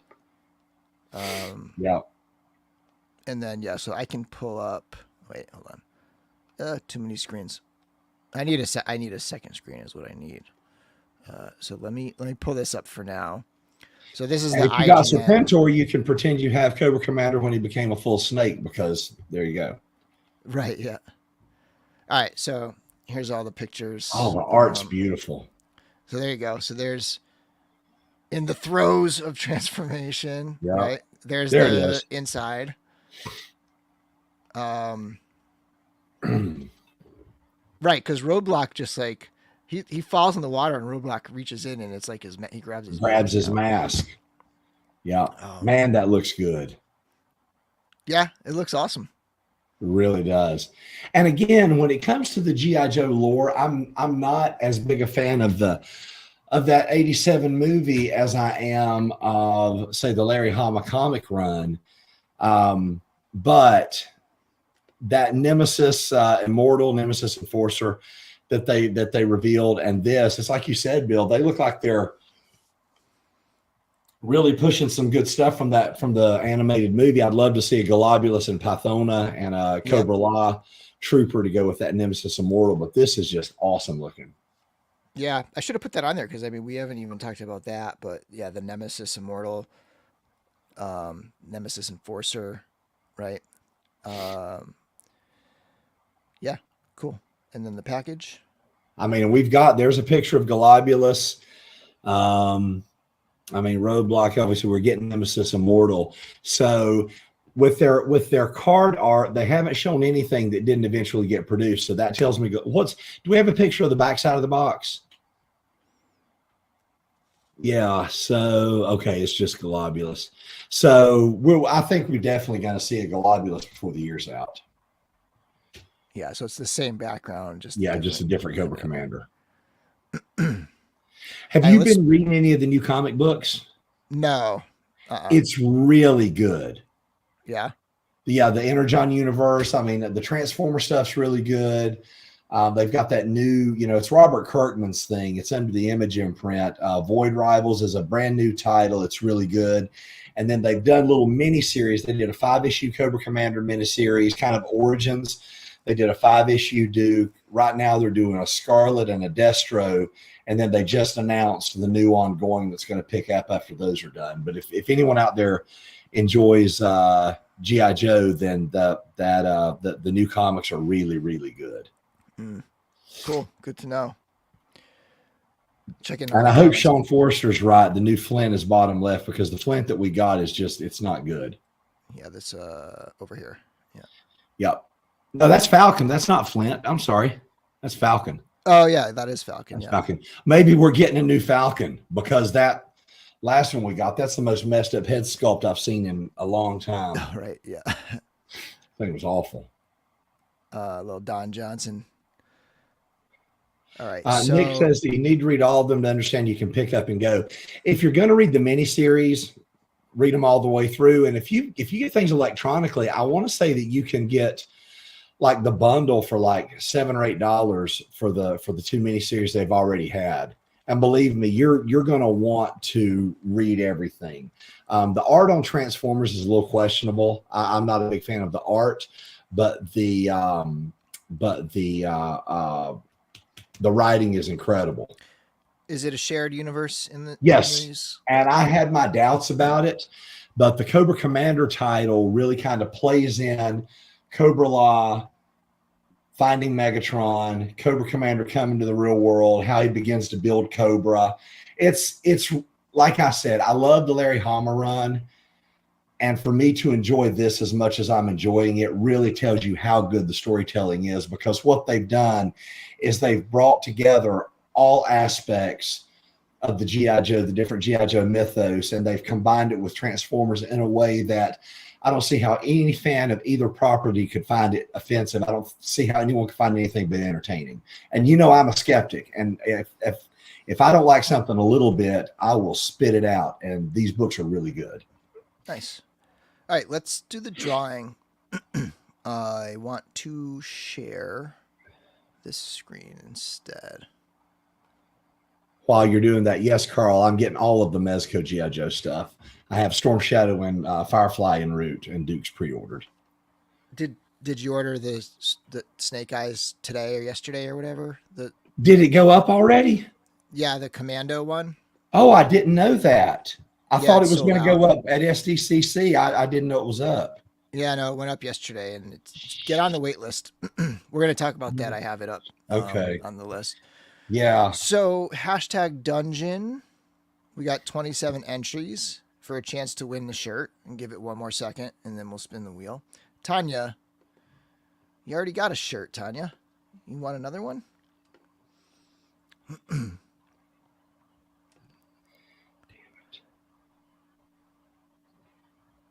And then so I can pull up. Wait, hold on. Too many screens. I need a second screen is what I need. So let me pull this up for now. So this is And the if you got IGN. Serpentor, you can pretend you have Cobra Commander when he became a full snake, because there you go. Right, yeah. All right, so here's all the pictures. Oh, the art's beautiful. So there you go. So there's in the throes of transformation, Yeah. right? There's There it the is. inside. Right, because Roadblock just like he falls in the water and Roadblock reaches in and it's like he grabs his mask. Yeah, Oh. man, that looks good. Yeah, it looks awesome. It really does. And again, when it comes to the GI Joe lore, I'm not as big a fan of that '87 movie as I am of, say, the Larry Hama comic run. But that Nemesis Immortal, Nemesis Enforcer that they revealed, and this, it's like you said, Bill, they look like they're really pushing some good stuff from the animated movie. I'd love to see a Globulus and Pythona and a Cobra La Trooper to go with that Nemesis Immortal, but this is just awesome looking. Yeah, I should have put that on there because I mean we haven't even talked about that, but yeah, the Nemesis Immortal, Nemesis Enforcer, right? Yeah, cool. And then the package. I mean, there's a picture of Globulus. I mean, Roadblock, obviously we're getting Nemesis Immortal. So with their card art, they haven't shown anything that didn't eventually get produced. So that tells me, do we have a picture of the backside of the box? Yeah. So, okay. It's just Globulus. So I think we're definitely going to see a Globulus before the year's out. Yeah. So it's the same background. Just a different Cobra Commander. Have you been reading any of the new comic books? No. It's really good. Yeah. The Energon universe. I mean, the Transformer stuff's really good. They've got that new, it's Robert Kirkman's thing. It's under the Image imprint. Void Rivals is a brand new title. It's really good. And then they've done little mini series. They did a 5-issue Cobra Commander miniseries, kind of origins. They did a 5-issue Duke. Right now they're doing a Scarlet and a Destro. And then they just announced the new ongoing that's going to pick up after those are done. But if anyone out there enjoys G.I. Joe, then the new comics are really, really good. Cool. Good to know. Check in. And I hope Sean Forster's right. The new Flint is bottom left, because the Flint that we got is it's not good. Yeah, this over here. Yeah. Yep. No, that's Falcon. That's not Flint. I'm sorry. That's Falcon. Oh yeah, that is Falcon. That's Falcon. Maybe we're getting a new Falcon, because that last one we got, that's the most messed up head sculpt I've seen in a long time. Oh, right. Yeah. I think it was awful. Little Don Johnson. All right. Nick says that you need to read all of them to understand you can pick up and go. If you're going to read the miniseries, read them all the way through. And if you get things electronically, I want to say that you can get like the bundle for like $7 or $8 for the 2 miniseries they've already had. And believe me, you're going to want to read everything. The art on Transformers is a little questionable. I'm not a big fan of the art, but the writing is incredible. Is it a shared universe in the Yes. movies? And I had my doubts about it, but the Cobra Commander title really kind of plays in Cobra Law, finding Megatron, Cobra Commander coming to the real world, how he begins to build Cobra. It's like I said, I love the Larry Hama run. And for me to enjoy this as much as I'm enjoying it really tells you how good the storytelling is, because what they've done is they've brought together all aspects of the G.I. Joe, the different G.I. Joe mythos, and they've combined it with Transformers in a way that I don't see how any fan of either property could find it offensive. I don't see how anyone could find anything but entertaining. And I'm a skeptic. And if I don't like something a little bit, I will spit it out. And these books are really good. Nice. All right, let's do the drawing. I want to share this screen instead. While you're doing that, yes, Carl, I'm getting all of the Mezco G.I. Joe stuff. I have Storm Shadow and Firefly en route, and Duke's pre-ordered. Did Did you order the snake eyes today or yesterday or whatever? Did it go up already? Yeah, the Commando one. Oh, I didn't know that. I Yeah, thought it it's was sold going to out. go up at SDCC. I didn't know it was up. Yeah, no, it went up yesterday, and get on the wait list. We're gonna talk about that. I have it up Okay. on the list. Yeah. So hashtag dungeon. We got 27 entries for a chance to win the shirt, and give it one more second, and then we'll spin the wheel. Tanya, you already got a shirt, Tanya. You want another one?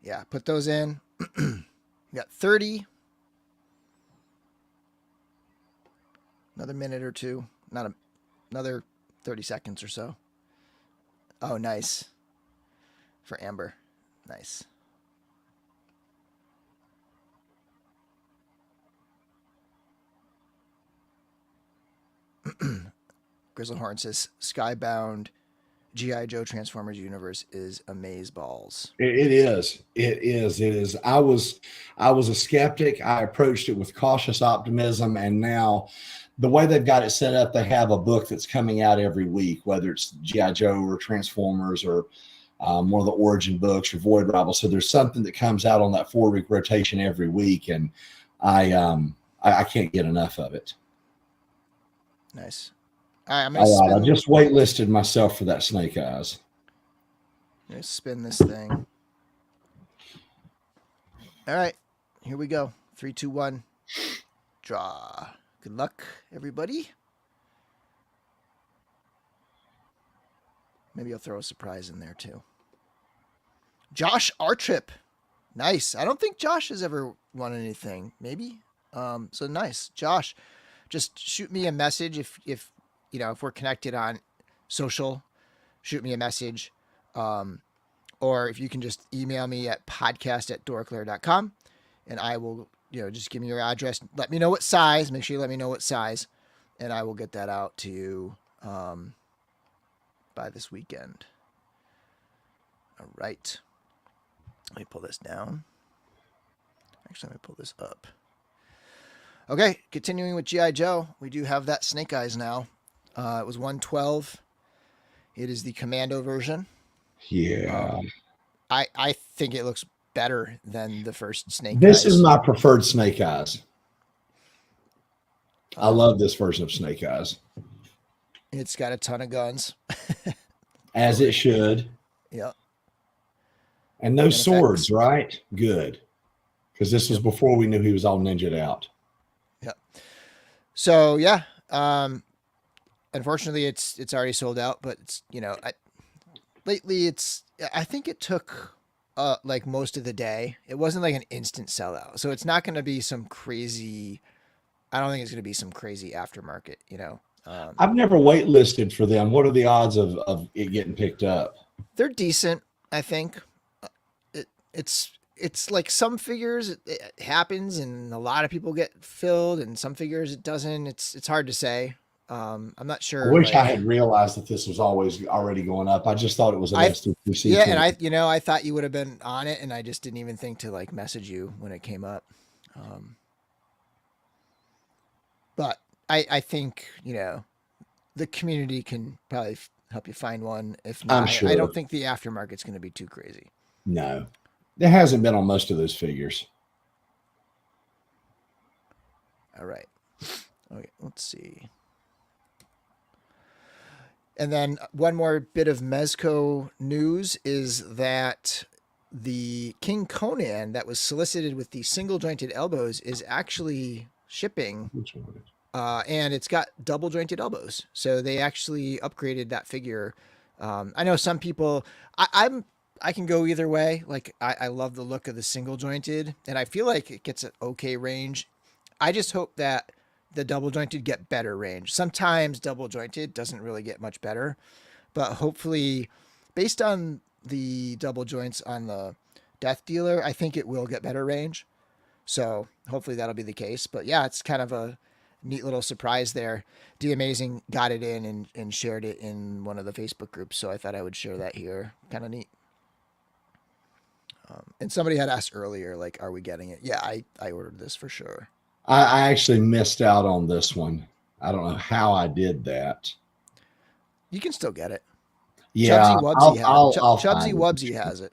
Yeah, put those in. You got 30. Another minute or two. Another 30 seconds or so. Oh, nice. For Amber. Nice. Grizzlehorn says Skybound G.I. Joe Transformers universe is amazeballs. It is. It is. It is. I was a skeptic. I approached it with cautious optimism, and now the way they've got it set up, they have a book that's coming out every week, whether it's G.I. Joe or Transformers or one of the origin books or Void Rival. So there's something that comes out on that 4-week rotation every week, and I can't get enough of it. Nice. All right, I'm gonna spin. I just waitlisted myself for that Snake Eyes. I'm gonna spin this thing. All right, here we go. 3, 2, 1. Draw. Good luck, everybody. Maybe I'll throw a surprise in there too. Josh Artrip. Nice. I don't think Josh has ever won anything. Maybe. So nice. Josh, just shoot me a message if if we're connected on social, shoot me a message. Or if you can just email me at podcast@dorklair.com, and I will, just give me your address. Let me know what size. Make sure you let me know what size, and I will get that out to you by this weekend. All right. Let me pull this down. Actually, let me pull this up. Okay, continuing with G.I. Joe, we do have that Snake Eyes now. It was 112. It is the Commando version. Yeah. I think it looks better than the first Snake Eyes. This is my preferred Snake Eyes. I love this version of Snake Eyes. It's got a ton of guns. As it should. Yep. And no swords, effects. Right? Good. Because this was before we knew he was all ninja'd out. Yep. So, yeah. Unfortunately, it's already sold out, but it's, lately I think it took like most of the day. It wasn't like an instant sellout. So it's not going to be some crazy, I don't think it's going to be some crazy aftermarket, I've never waitlisted for them. What are the odds of it getting picked up? They're decent, I think. It's like some figures it happens and a lot of people get filled, and some figures it doesn't. It's hard to say. I'm not sure. I wish I had realized that this was always already going up. I just thought it was an SDCC. Yeah, and I thought you would have been on it, and I just didn't even think to like message you when it came up. But I think the community can probably help you find one. If not, I'm sure. I don't think the aftermarket's going to be too crazy. No, it hasn't been on most of those figures. All right. Okay, let's see. And then one more bit of Mezco news is that the King Conan that was solicited with the single jointed elbows is actually shipping. And it's got double jointed elbows. So they actually upgraded that figure. I know some people, I can go either way. Like I love the look of the single jointed, and I feel like it gets an okay range. I just hope that the double jointed get better range. Sometimes double jointed doesn't really get much better, but hopefully based on the double joints on the Death Dealer, I think it will get better range. So hopefully that'll be the case, but yeah, it's kind of a neat little surprise there. D Amazing got it in and shared it in one of the Facebook groups. So I thought I would share that here. Kind of neat. And somebody had asked earlier, like, are we getting it? Yeah, I ordered this for sure. I actually missed out on this one. I don't know how I did that. You can still get it. Yeah, I'll Chubsy find it. Wubsy has it.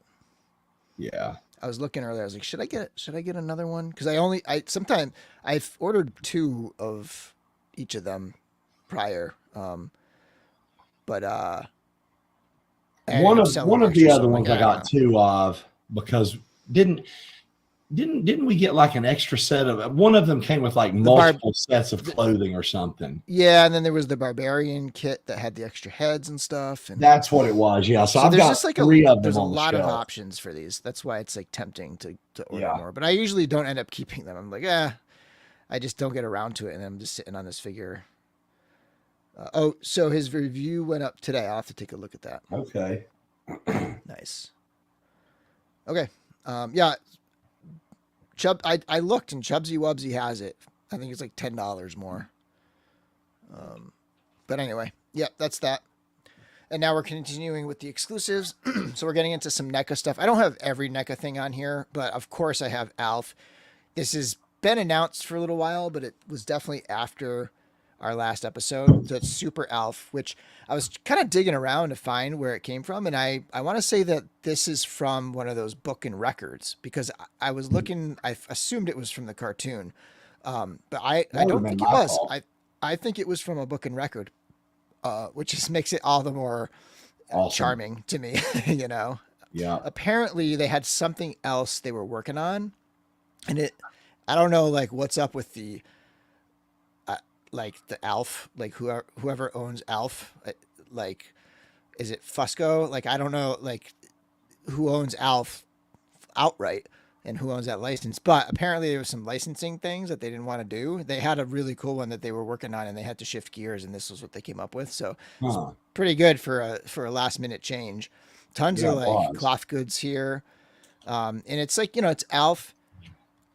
Yeah. I was looking earlier. I was like, should I get another one? Because sometimes I've ordered 2 of each of them prior. But I ended up selling One the of the extra, so other I'm like, ones I I don't got know. 2 of because didn't we get like an extra set of one of them came with like multiple sets of clothing or something? Yeah, and then there was the barbarian kit that had the extra heads and stuff, and That's what it was. Yeah. So I've there's got just like 3 of there's them a on the lot of shelf. options for these. That's why it's like tempting to order Yeah. more. But I usually don't end up keeping them. I'm like, I just don't get around to it, and I'm just sitting on this figure. So his review went up today. I'll have to take a look at that. Okay. Nice. Okay. Yeah. I looked and Chubsy Wubsy has it. I think it's like $10 more. But anyway, yeah, that's that. And now we're continuing with the exclusives. So we're getting into some NECA stuff. I don't have every NECA thing on here, but of course I have ALF. This has been announced for a little while, but it was definitely after our last episode. So it's Super ALF, which I was kind of digging around to find where it came from. And I want to say that this is from one of those book and records because I was looking, I assumed it was from the cartoon. But I That would have don't been think it my was. fault. I think it was from a book and record, which just makes it all the more Awesome. charming to me, you know? Yeah. Apparently they had something else they were working on, and I don't know, like, what's up with the, like the ALF, like whoever owns ALF, like, is it Fusco? Like, I don't know, like, who owns ALF outright and who owns that license. But apparently there was some licensing things that they didn't want to do. They had a really cool one that they were working on, and they had to shift gears, and this was what they came up with. So it's pretty good for a last minute change. Tons of like cloth goods here, and it's like, it's ALF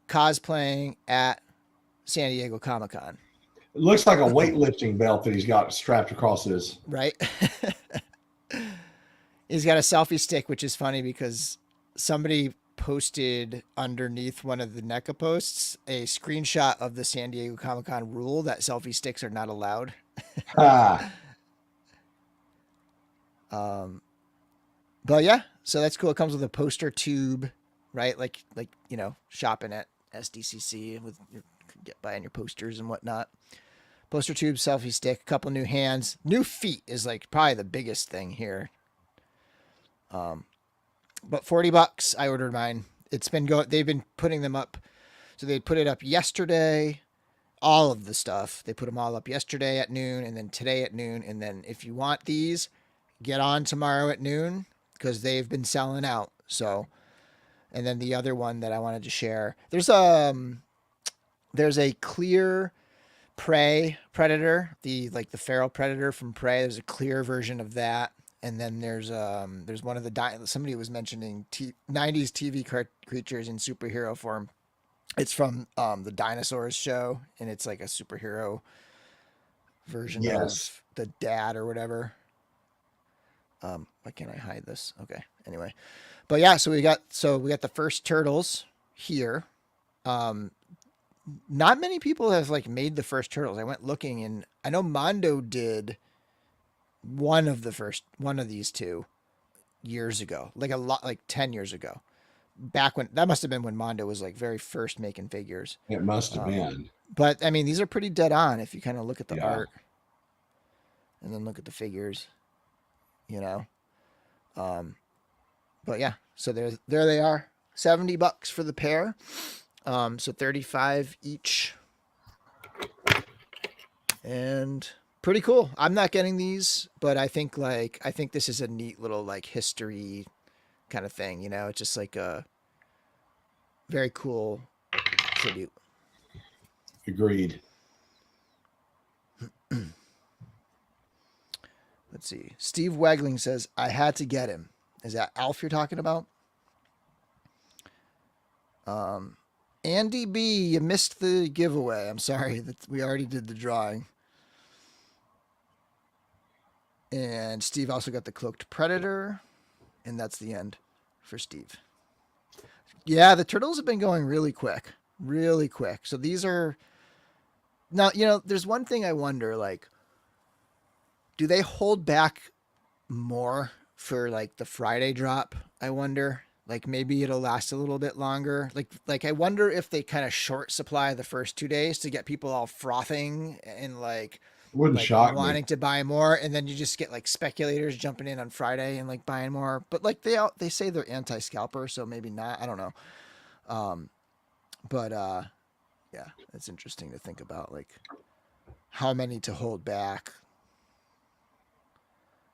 cosplaying at San Diego Comic-Con. It looks like a weightlifting belt that he's got strapped across his. Right. He's got a selfie stick, which is funny because somebody posted underneath one of the NECA posts a screenshot of the San Diego Comic-Con rule that selfie sticks are not allowed. But yeah, so that's cool. It comes with a poster tube, right? Like shopping at SDCC with buying your posters and whatnot. Poster tube, selfie stick, a couple new hands, new feet is like probably the biggest thing here. But $40, I ordered mine. It's been they've been putting them up. So they put it up yesterday, all of the stuff. They put them all up yesterday at noon and then today at noon. And then if you want these, get on tomorrow at noon because they've been selling out. So, and then the other one that I wanted to share, there's a clear Prey Predator, the feral predator from Prey. There's a clear version of that. And then there's one of the somebody was mentioning 90s TV creatures in superhero form. It's from the Dinosaurs show, and it's like a superhero version of the dad or whatever. Why can't I hide this? Okay. Anyway, but yeah, so we got the first turtles here. Not many people have like made the first turtles. I went looking, and I know Mondo did one of these 2 years ago, like 10 years ago, back when that must have been when Mondo was like very first making figures. It must have been. But I mean, these are pretty dead on if you kind of look at the art and then look at the figures, but yeah, so there they are. $70 for the pair. So 35 each. And pretty cool. I'm not getting these, but I think this is a neat little like history kind of thing, It's just like a very cool tribute. Agreed. Let's see. Steve Wegling says, I had to get him. Is that Alf you're talking about? Andy B, you missed the giveaway. I'm sorry that we already did the drawing. And Steve also got the Cloaked Predator. And that's the end for Steve. Yeah, the turtles have been going really quick, really quick. So these are now, there's one thing I wonder, like, do they hold back more for like the Friday drop? I wonder. Like maybe it'll last a little bit longer. Like I wonder if they kind of short supply the first 2 days to get people all frothing and Wouldn't like shock me. wanting to buy more, and then you just get like speculators jumping in on Friday and like buying more. But like they say they're anti-scalper, so maybe not. I don't know. Um, but yeah, it's interesting to think about like how many to hold back.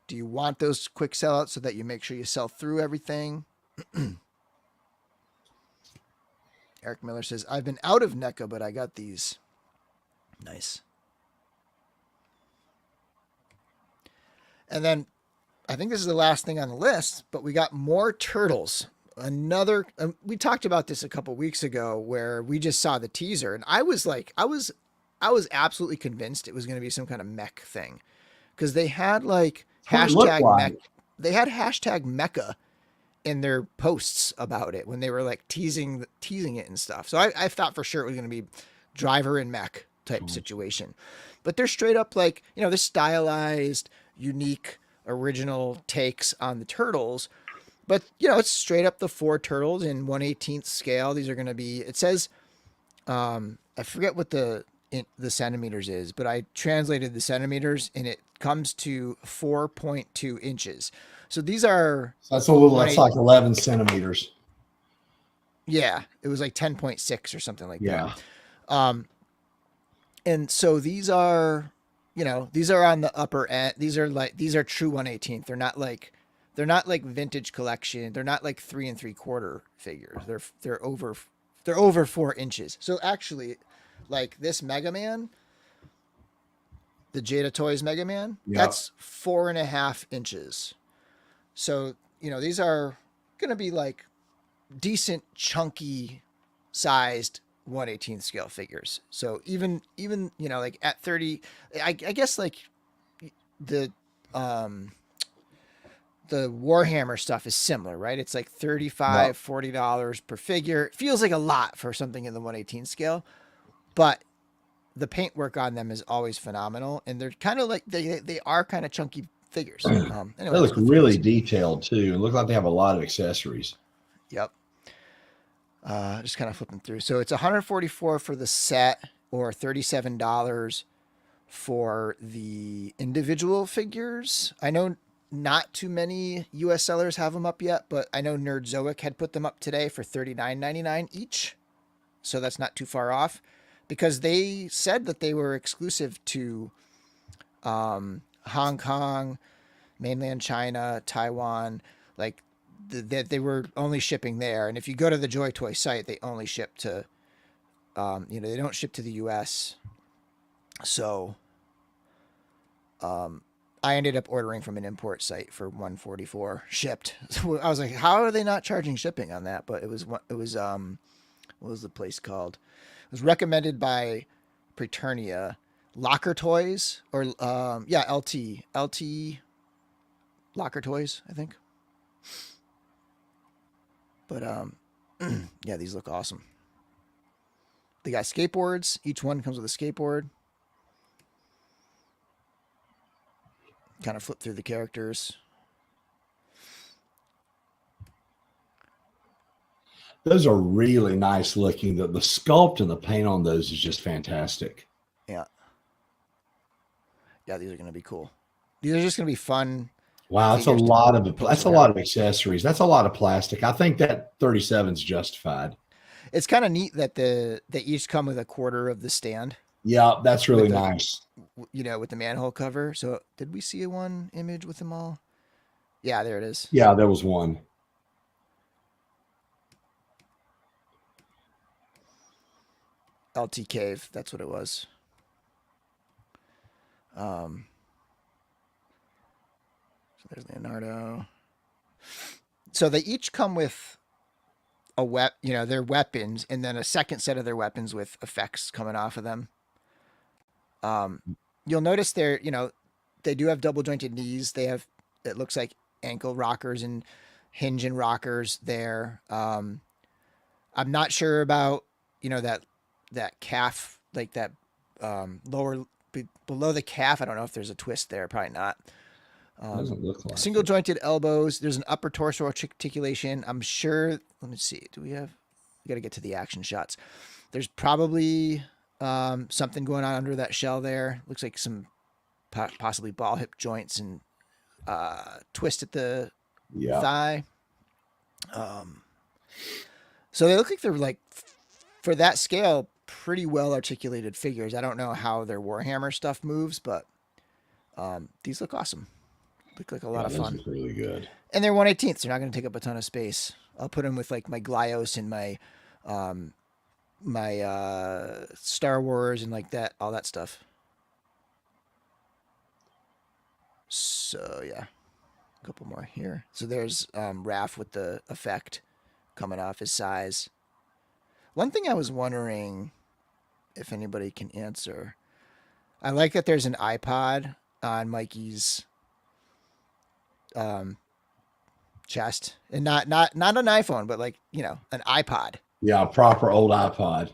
Do you want those quick sellouts so that you make sure you sell through everything? Eric Miller says, I've been out of NECA, but I got these. Nice. And then I think this is the last thing on the list, but we got more turtles. Another, we talked about this a couple weeks ago where we just saw the teaser, and I was absolutely convinced it was going to be some kind of mech thing because they had like hashtag mech. They had hashtag mecha in their posts about it when they were like teasing it and stuff. So I thought for sure it was going to be driver and mech type situation, but they're straight up like, they're stylized, unique, original takes on the turtles. But it's straight up the 4 turtles in 1/18th scale. These are going to be. It says, I forget what the centimeters is, but I translated the centimeters, and it comes to 4.2 inches. So these are. So that's a little. That's like 11 centimeters. Yeah, it was like 10.6 or something like that. And so these are, these are on the upper end. These are true 1/18th. They're not like vintage collection. They're not like 3 3/4 figures. They're over 4 inches. So actually, like this Mega Man, the Jada Toys Mega Man, that's 4.5 inches. So, these are going to be like decent, chunky sized 1/18th scale figures. So even, like at 30, I guess like the Warhammer stuff is similar, right? It's like $35, $40 per figure. It feels like a lot for something in the 1/18 scale, but the paintwork on them is always phenomenal, and they're kind of like they are kind of chunky figures. Anyway, they look really detailed too, and look like they have a lot of accessories. Yep. Just kind of flipping through. So it's $144 for the set, or $37 for the individual figures. I know not too many US sellers have them up yet, but I know Nerdzoic had put them up today for $39.99 each. So that's not too far off, because they said that they were exclusive to Hong Kong, mainland China, Taiwan, like that they were only shipping there. And if you go to the JoyToy site, they only ship to, they don't ship to the US. So, I ended up ordering from an import site for $144 shipped. So I was like, how are they not charging shipping on that? But it was what was the place called? It was recommended by Preternia Locker Toys, or LT Locker Toys, I think. But yeah, these look awesome. They got skateboards. Each one comes with a skateboard. Kind of flip through the characters. Those are really nice looking. The sculpt and the paint on those is just fantastic. Yeah. Yeah, these are going to be cool. These are just going to be fun. Wow, that's a lot of accessories. That's a lot of plastic. I think that 37 is justified. It's kind of neat that they each come with a quarter of the stand. Yeah, that's really nice. With the manhole cover. So did we see one image with them all? Yeah, there it is. Yeah, there was one. LT Cave, that's what it was. So there's Leonardo. So they each come with their weapons, and then a second set of their weapons with effects coming off of them. You'll notice they do have double jointed knees. They have, it looks like, ankle rockers and hinge and rockers there. I'm not sure about, that calf, like that lower below the calf. I don't know if there's a twist there. Probably not. Doesn't look like Single it. jointed elbows. There's an upper torso articulation. I'm sure. Let me see. We got to get to the action shots. There's probably something going on under that shell there. Looks like some possibly ball hip joints and twist at the thigh. So they look like they're like, for that scale, pretty well articulated figures. I don't know how their Warhammer stuff moves, but these look awesome. Look like a lot of fun. Those are really good. And they're 1/18. They're not going to take up a ton of space. I'll put them with like my Glyos and my Star Wars and like that, all that stuff. So yeah, a couple more here. So there's Raph with the effect coming off his size. One thing I was wondering if anybody can answer. I like that there's an iPod on Mikey's chest, and not an iPhone, but like, an iPod. Yeah, proper old iPod.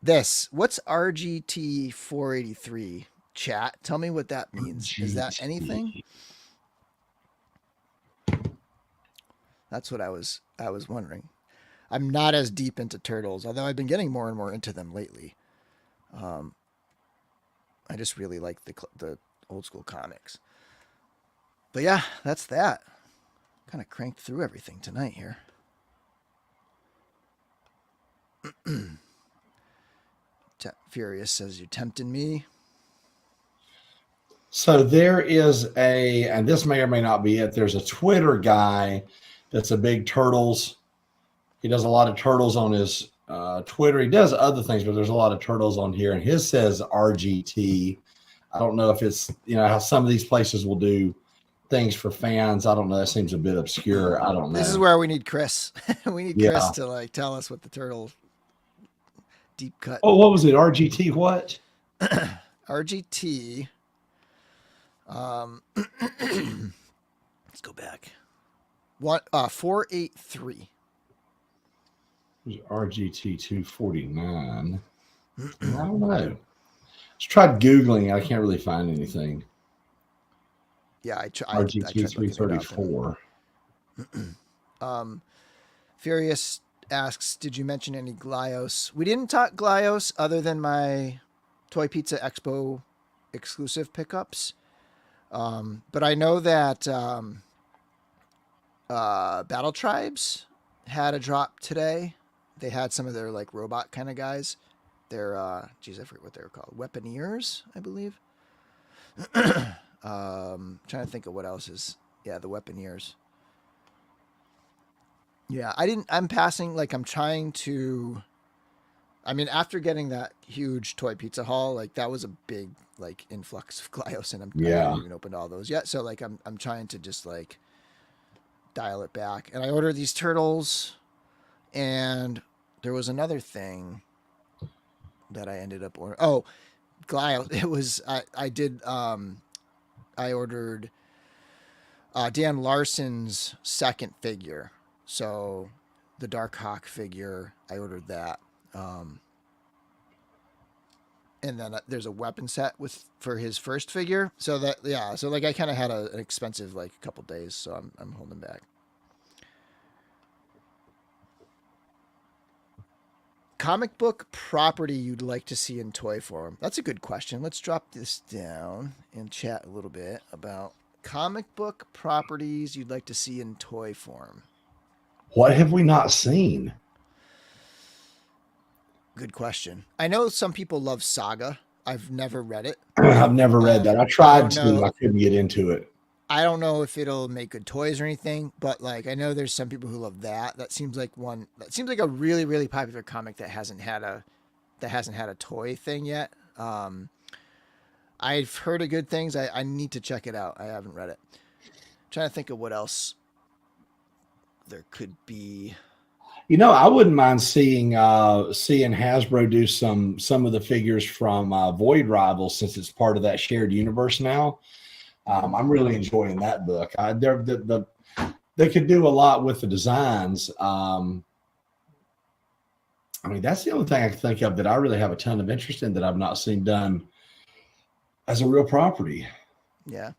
What's RGT 483? Chat, tell me what that means. RGT. Is that anything? That's what I was wondering. I'm not as deep into turtles, although I've been getting more and more into them lately. I just really like the old school comics. But yeah, that's that. Kind of cranked through everything tonight here. Furious says, you're tempting me. So there is and this may or may not be it, there's a Twitter guy that's a big turtles. He does a lot of turtles on his Twitter. He does other things, but there's a lot of turtles on here. And his says RGT. I don't know if it's, how some of these places will do things for fans. I don't know. That seems a bit obscure. I don't know. This is where we need Chris. We need Chris to like tell us what the turtle deep cut. Oh, what was it? RGT what? RGT. Let's go back. 483. RGT 249. I don't know. Just tried Googling. I can't really find anything. Yeah, RGT 334. Furious asks, did you mention any Glyos? We didn't talk Glyos other than my Toy Pizza Expo exclusive pickups. But I know that Battle Tribes had a drop today. They had some of their like robot kind of guys. They're I forget what they were called. Weaponeers, I believe. Trying to think of what else is. Yeah, the Weaponeers. Yeah, I'm passing, like I'm trying to, after getting that huge Toy Pizza haul, like that was a big like influx of Glyos, and I haven't even opened all those yet. So like I'm trying to just like dial it back. And I ordered these turtles, and there was another thing that I ended up ordering. Oh, Glyos. It was I ordered Dan Larson's second figure. So the Dark Hawk figure, I ordered that. And then there's a weapon set for his first figure. So so like I kind of had an expensive like couple days, so I'm holding back. Comic book property you'd like to see in toy form? That's a good question. Let's drop this down and chat a little bit about comic book properties you'd like to see in toy form. What have we not seen? Good question. I know some people love Saga. I've never read it. I've never read that. I tried to. I couldn't get into it. I don't know if it'll make good toys or anything, but like I know there's some people who love that. That seems like a really, really popular comic that hasn't had a toy thing yet. I've heard of good things. I need to check it out. I haven't read it. I'm trying to think of what else there could be. I wouldn't mind seeing Hasbro do some of the figures from Void Rivals, since it's part of that shared universe now. I'm really enjoying that book. they could do a lot with the designs. I mean, that's the only thing I can think of that I really have a ton of interest in that I've not seen done as a real property. Yeah.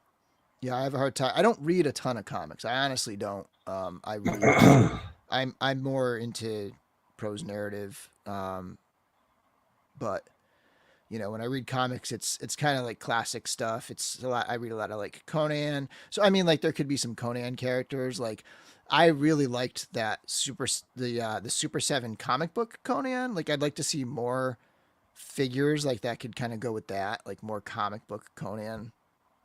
Yeah, I have a hard time. I don't read a ton of comics. I honestly don't. I read. I'm more into prose narrative. But you know, when I read comics, it's kind of like classic stuff. It's a lot. I read a lot of like Conan. So I mean, like there could be some Conan characters. Like I really liked that the Super 7 comic book Conan. Like I'd like to see more figures like that could kind of go with that. Like more comic book Conan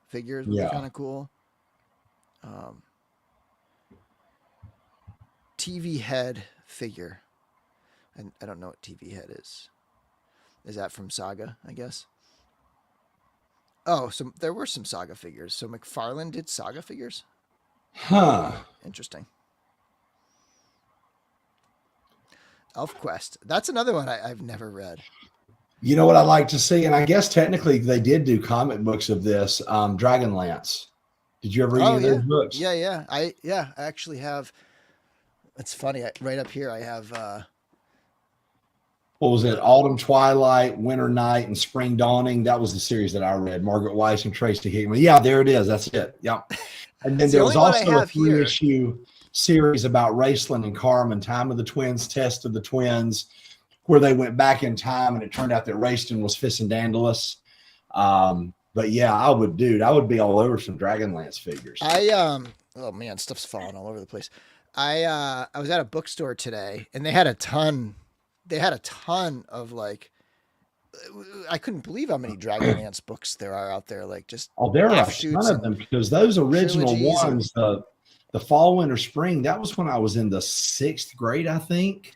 figures would be Yeah. kind of cool. Um, TV head figure. I don't know what TV head is. Is that from Saga? I guess. Oh, so there were some Saga figures. So McFarlane did Saga figures. Huh. Interesting. ElfQuest. That's another one I've never read. You know what I like to see, and I guess technically they did do comic books of this. Dragonlance. Did you ever read any of those books? Yeah. I actually have. It's funny. Right up here, I have. What was it? Autumn Twilight, Winter Night, and Spring Dawning. That was the series that I read. Margaret Weiss and Tracy Hickman. Yeah, there it is. That's it. Yep. And then there was also a 3-issue series about Raceland and Carmen, Time of the Twins, Test of the Twins, where they went back in time and it turned out that Raceland was Fissendandalus. But yeah, I would be all over some Dragonlance figures. Oh man, stuff's falling all over the place. I was at a bookstore today and they had a ton of like, I couldn't believe how many Dragonlance books there are out there. Like just there are a ton of them because those original ones, the fall, winter, spring, that was when I was in the 6th grade, I think.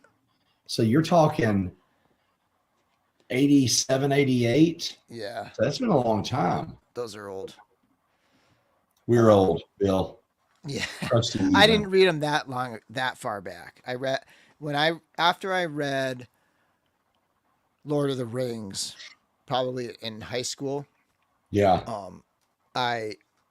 So you're talking 87, 88. Yeah. So that's been a long time. Those are old. We're old, Bill. Yeah. I didn't read them that far back. I read after I read Lord of the Rings, probably in high school. Yeah.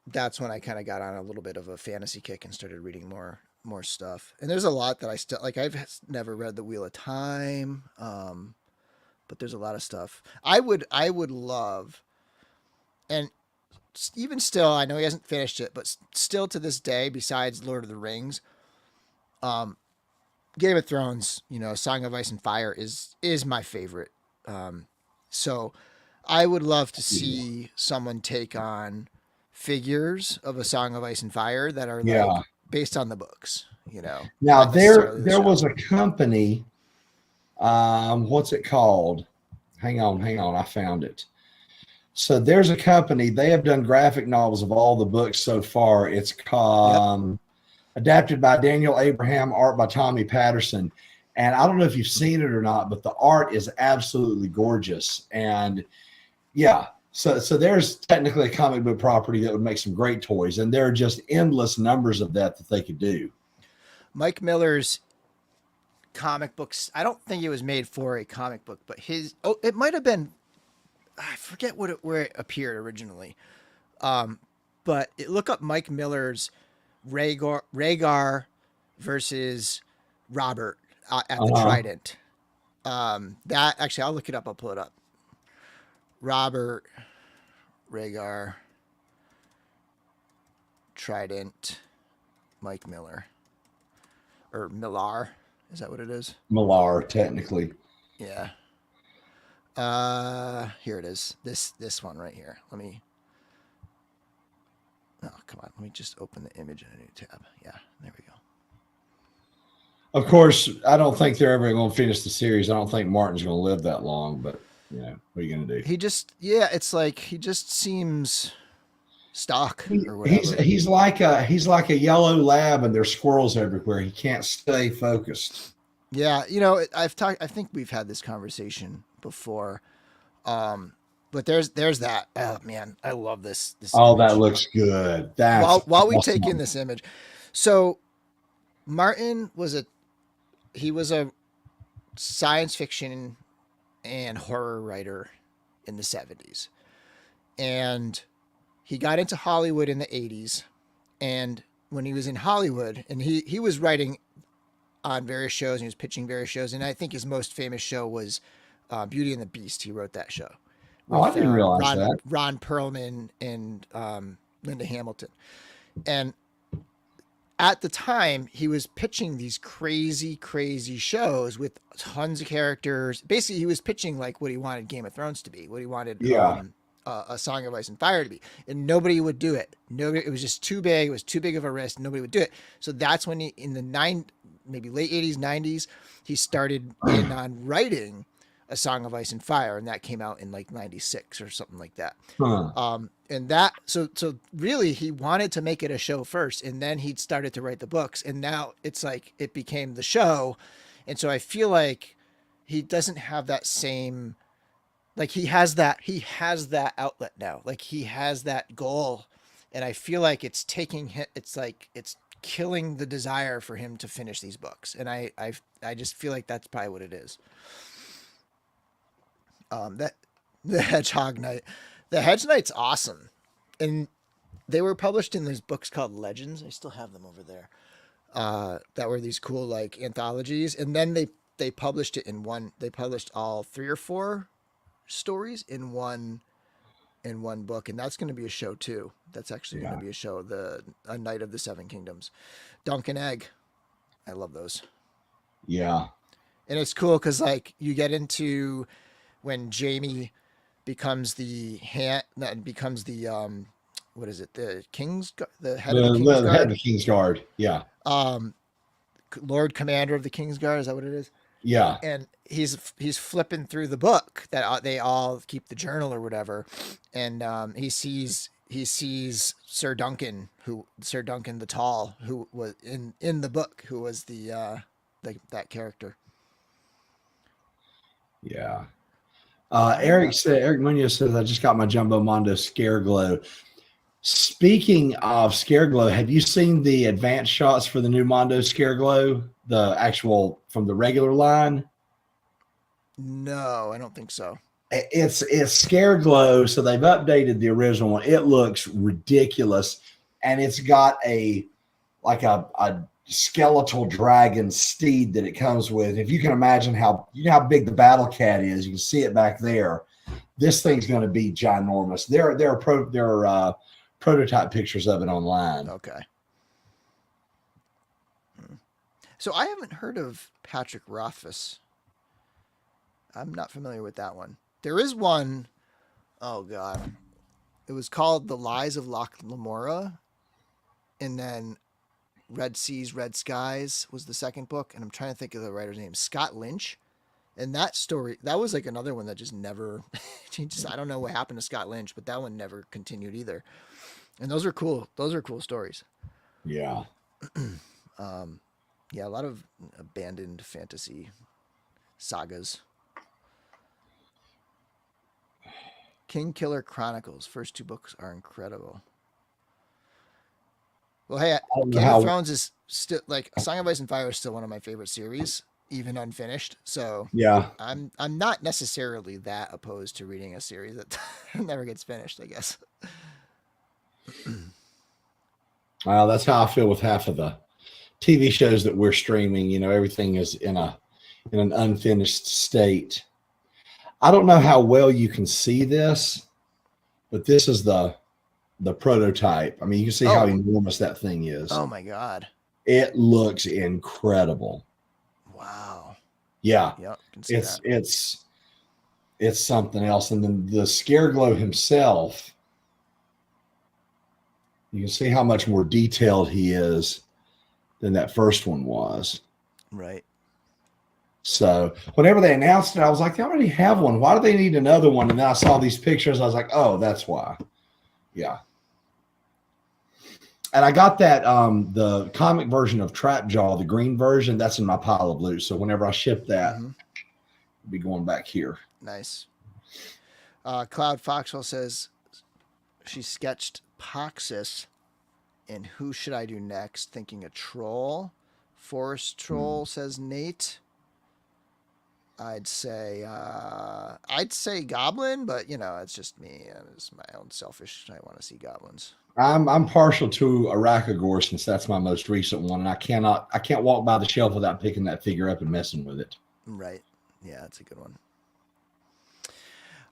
That's when I kind of got on a little bit of a fantasy kick and started reading more stuff. And there's a lot that I still like. I've never read The Wheel of Time, but there's a lot of stuff I would love. And even still, I know he hasn't finished it, but still to this day, besides Lord of the Rings, Game of Thrones, you know, Song of Ice and Fire is my favorite. So I would love to see someone take on figures of a Song of Ice and Fire that are like based on the books, you know. Now there was a company, what's it called? Hang on, I found it. So there's a company, they have done graphic novels of all the books so far. It's called adapted by Daniel Abraham, art by Tommy Patterson. And I don't know if you've seen it or not, but the art is absolutely gorgeous. And yeah, so there's technically a comic book property that would make some great toys. And there are just endless numbers of that they could do. Mike Miller's comic books, I don't think it was made for a comic book, but it might have been, I forget where it appeared originally. But look up Mike Miller's Rhaegar versus Robert at the Trident. That actually, I'll look it up. I'll pull it up. Robert, Rhaegar, Trident, Mike Miller, or Millar. Is that what it is? Millar, technically. Yeah. Here it is. This one right here. Oh, come on. Let me just open the image in a new tab. Yeah, there we go. Of course, I don't think they're ever going to finish the series. I don't think Martin's going to live that long, but you know, what are you going to do? It's like he just seems stock or whatever. He's like a yellow lab and there's squirrels everywhere. He can't stay focused. Yeah, you know, I think we've had this conversation before. But there's that. Oh man, I love this image. That looks good. While we take in this image. So Martin was a science fiction and horror writer in the 70s. And he got into Hollywood in the 80s. And when he was in Hollywood, and he was writing on various shows and he was pitching various shows, and I think his most famous show was Beauty and the Beast. He wrote that show Oh, I with didn't realize that. Ron Perlman and Linda Hamilton. And at the time, he was pitching these crazy, crazy shows with tons of characters. Basically, he was pitching like what he wanted Game of Thrones to be, what he wanted A Song of Ice and Fire to be, and nobody would do it. Nobody, it was just too big. It was too big of a risk. Nobody would do it. So that's when he, in the maybe late 80s, 90s, he started in on writing A Song of Ice and Fire, and that came out in like 96 or something like that. And that, so really he wanted to make it a show first, and then he started to write the books, and now it's like it became the show. And so I feel like he doesn't have that same, like he has that outlet now, like he has that goal, and I feel like it's taking him, it's like it's killing the desire for him to finish these books, and I just feel like that's probably what it is. That the Hedgehog Knight. The Hedge Knight's awesome. And they were published in these books called Legends. I still have them over there. That were these cool like anthologies. And then they published it in one. They published all 3 or 4 stories in one book. And that's going to be a show too. That's actually going to be a show. A Knight of the Seven Kingdoms. Dunk and Egg. I love those. Yeah. And it's cool because like you get into when Jamie becomes the what is it? The head of the Kingsguard. Head of the Kingsguard. Yeah. Lord Commander of the Kingsguard. Is that what it is? Yeah. And he's flipping through the book that they all keep the journal or whatever. And he sees Sir Duncan the Tall, who was in the book, who was that character. Yeah. Eric Munoz says, I just got my Jumbo Mondo Scare Glow. Speaking of Scare Glow, have you seen the advanced shots for the new Mondo Scare Glow? The actual from the regular line? No, I don't think so. It's Scare Glow, so they've updated the original one. It looks ridiculous, and it's got a skeletal dragon steed that it comes with. If you can imagine how big the battle cat is, you can see it back there. This thing's going to be ginormous. There are prototype pictures of it online. Okay. So I haven't heard of Patrick Rothfuss. I'm not familiar with that one. There is one. Oh God, it was called The Lies of Loch Lamora, and then Red Seas, Red Skies was the second book, and I'm trying to think of the writer's name, Scott Lynch. And that story, that was like another one that just never, I don't know what happened to Scott Lynch, but that one never continued either. And those are cool. Those are cool stories. Yeah. Yeah, a lot of abandoned fantasy sagas. King Killer Chronicles. First 2 books are incredible. Well, hey, Game of Thrones is still like Song of Ice and Fire is still one of my favorite series, even unfinished. So yeah, I'm not necessarily that opposed to reading a series that never gets finished, I guess. Well, that's how I feel with half of the TV shows that we're streaming. You know, everything is in an unfinished state. I don't know how well you can see this, but this is the prototype. I mean, you can see how enormous that thing is. Oh my God. It looks incredible. Wow. Yeah. Yep. It's something else. And then the Scare Glow himself, you can see how much more detailed he is than that first one was. Right. So whenever they announced it, I was like, they already have one. Why do they need another one? And then I saw these pictures. I was like, oh, that's why. Yeah. And I got that the comic version of Trap Jaw, the green version, that's in my pile of loot. So whenever I ship that, I'll be going back here. Nice. Cloud Foxwell says she sketched Poxus in Who Should I Do Next? Thinking a troll. Forest Troll, says Nate. I'd say Goblin, but you know, it's just me. It's my own selfish. I want to see goblins. I'm partial to Arachagore since that's my most recent one, and I can't walk by the shelf without picking that figure up and messing with it. Right. Yeah, that's a good one.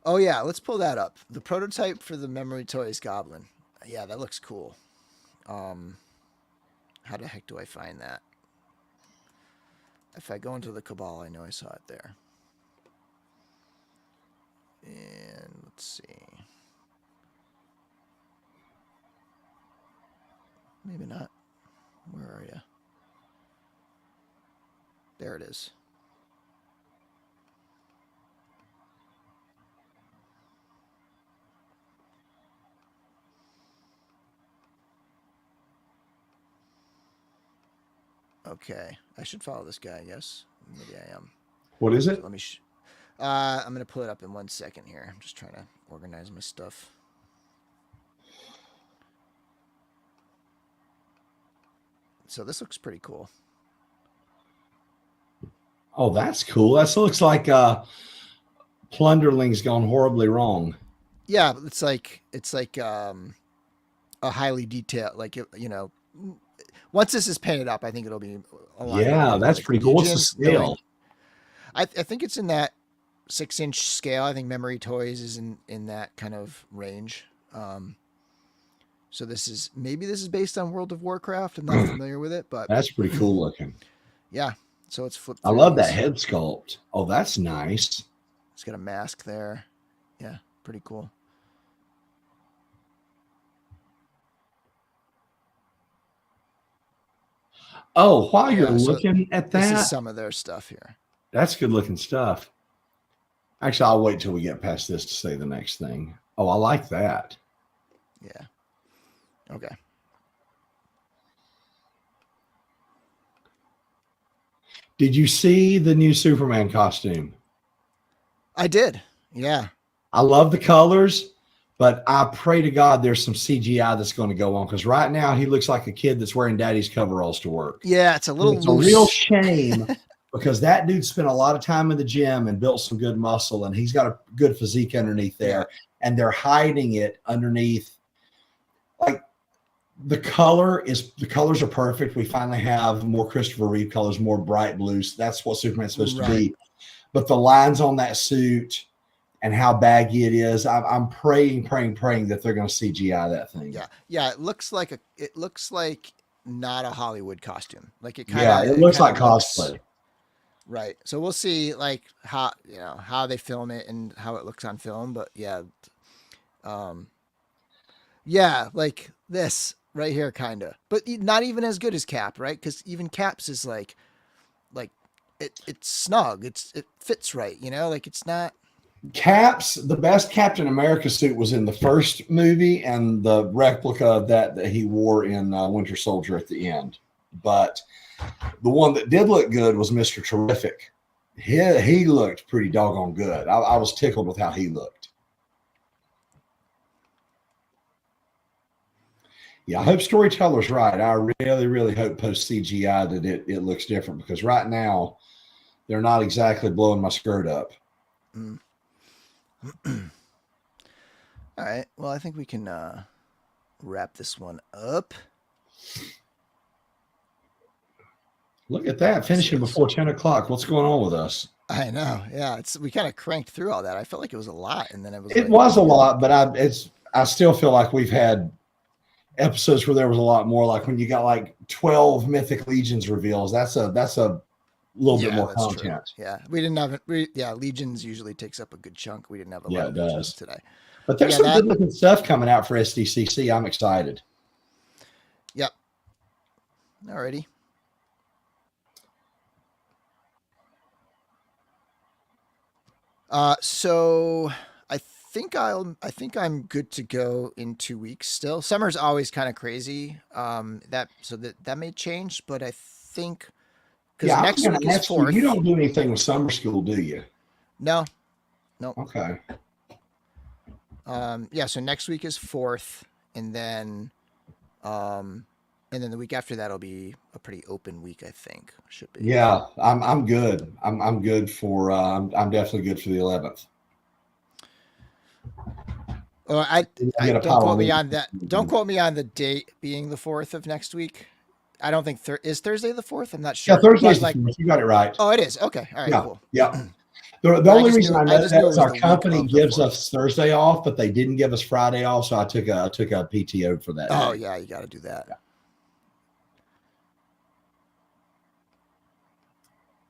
Oh yeah, let's pull that up. The prototype for the Memory Toys Goblin. Yeah, that looks cool. How the heck do I find that? If I go into the Cabal, I know I saw it there. And let's see. Maybe not. Where are you? There it is. Okay, I should follow this guy, I guess. Maybe I am. What is it? So let me. I'm gonna pull it up in 1 second here. I'm just trying to organize my stuff. So this looks pretty cool. Oh, that's cool. That looks like Plunderling's gone horribly wrong. Yeah, it's like a highly detailed, like you know. Once this is painted up, I think it'll be a lot. Yeah, that's like pretty cool. What's the scale? I think it's in that 6-inch scale. I think Memory Toys is in that kind of range. So this is based on World of Warcraft. I'm not familiar with it, but That's pretty cool looking. Yeah. So it's flipped. I love that head sculpt. Oh, that's nice. It's got a mask there. Yeah, pretty cool. Oh, while you're looking at that, this is some of their stuff here. That's good looking stuff. Actually, I'll wait till we get past this to say the next thing. Oh, I like that. Yeah. Okay. Did you see the new Superman costume? I did. Yeah. I love the colors, but I pray to God there's some CGI that's going to go on, because right now he looks like a kid that's wearing daddy's coveralls to work. Yeah, it's a little It's loose. A real shame because that dude spent a lot of time in the gym and built some good muscle, and he's got a good physique underneath there. Yeah. And they're hiding it underneath. Like the colors are perfect. We finally have more Christopher Reeve colors, more bright blues. That's what Superman's supposed to be. But the lines on that suit and how baggy it is, I'm praying that they're going to CGI that thing. Yeah, yeah. It looks like not a Hollywood costume. Like it kind of. Yeah, it looks like cosplay. Right. So we'll see like how they film it and how it looks on film. But yeah, yeah, like this right here, kind of. But not even as good as Cap, right? Because even Cap's is like it's snug. It fits right. You know, like it's not. Cap's, the best Captain America suit was in the first movie and the replica of that he wore in Winter Soldier at the end. But the one that did look good was Mr. Terrific. He looked pretty doggone good. I was tickled with how he looked. Yeah, I hope Storyteller's right. I really, really hope post CGI that it looks different, because right now they're not exactly blowing my skirt up. Mm. All right. Well, I think we can wrap this one up. Look at that, finishing before 10 o'clock. What's going on with us? I know. Yeah, we kind of cranked through all that. I felt like it was a lot, and then it was. It was a lot, but I still feel like we've had episodes where there was a lot more. Like when you got like 12 Mythic Legions reveals. That's a little bit more content. True. Yeah, we didn't have it. Yeah, Legions usually takes up a good chunk. We didn't have a lot of Legions today. But there's some good looking stuff coming out for SDCC. I'm excited. Yep. Alrighty. So I think I'm good to go in 2 weeks still. Summer's always kind of crazy. That may change, but I think because next week is 4th. You don't do anything with summer school, do you? No. Okay. Yeah, so next week is 4th, and then the week after that'll be a pretty open week, I think. Should be. Yeah, I'm good. I'm good for I'm definitely good for the 11th. Well, Get a don't quote me Halloween. on that. Don't quote me on the date being the 4th of next week. I don't think is Thursday the 4th. I'm not sure. Yeah, Thursday's But, like, the 4th. You got it right. oh, it is. Okay. All right, Yeah, cool. yeah. The But only reason I know just that knew it is was our the week company of the gives 4th. us Thursday off, but they didn't give us Friday off, so I took a PTO for that. Oh day. yeah, you got to do that. Yeah.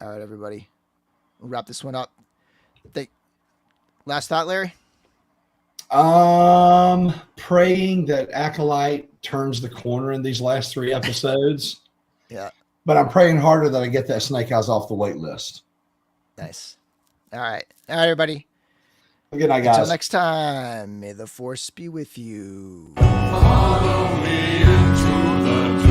All right, everybody. We'll wrap this one up. Last thought, Larry? Praying that Acolyte turns the corner in these last 3 episodes. Yeah. But I'm praying harder that I get that Snake Eyes off the wait list. Nice. All right. All right, everybody. Good night, guys. Until next time, may the force be with you. Follow me into the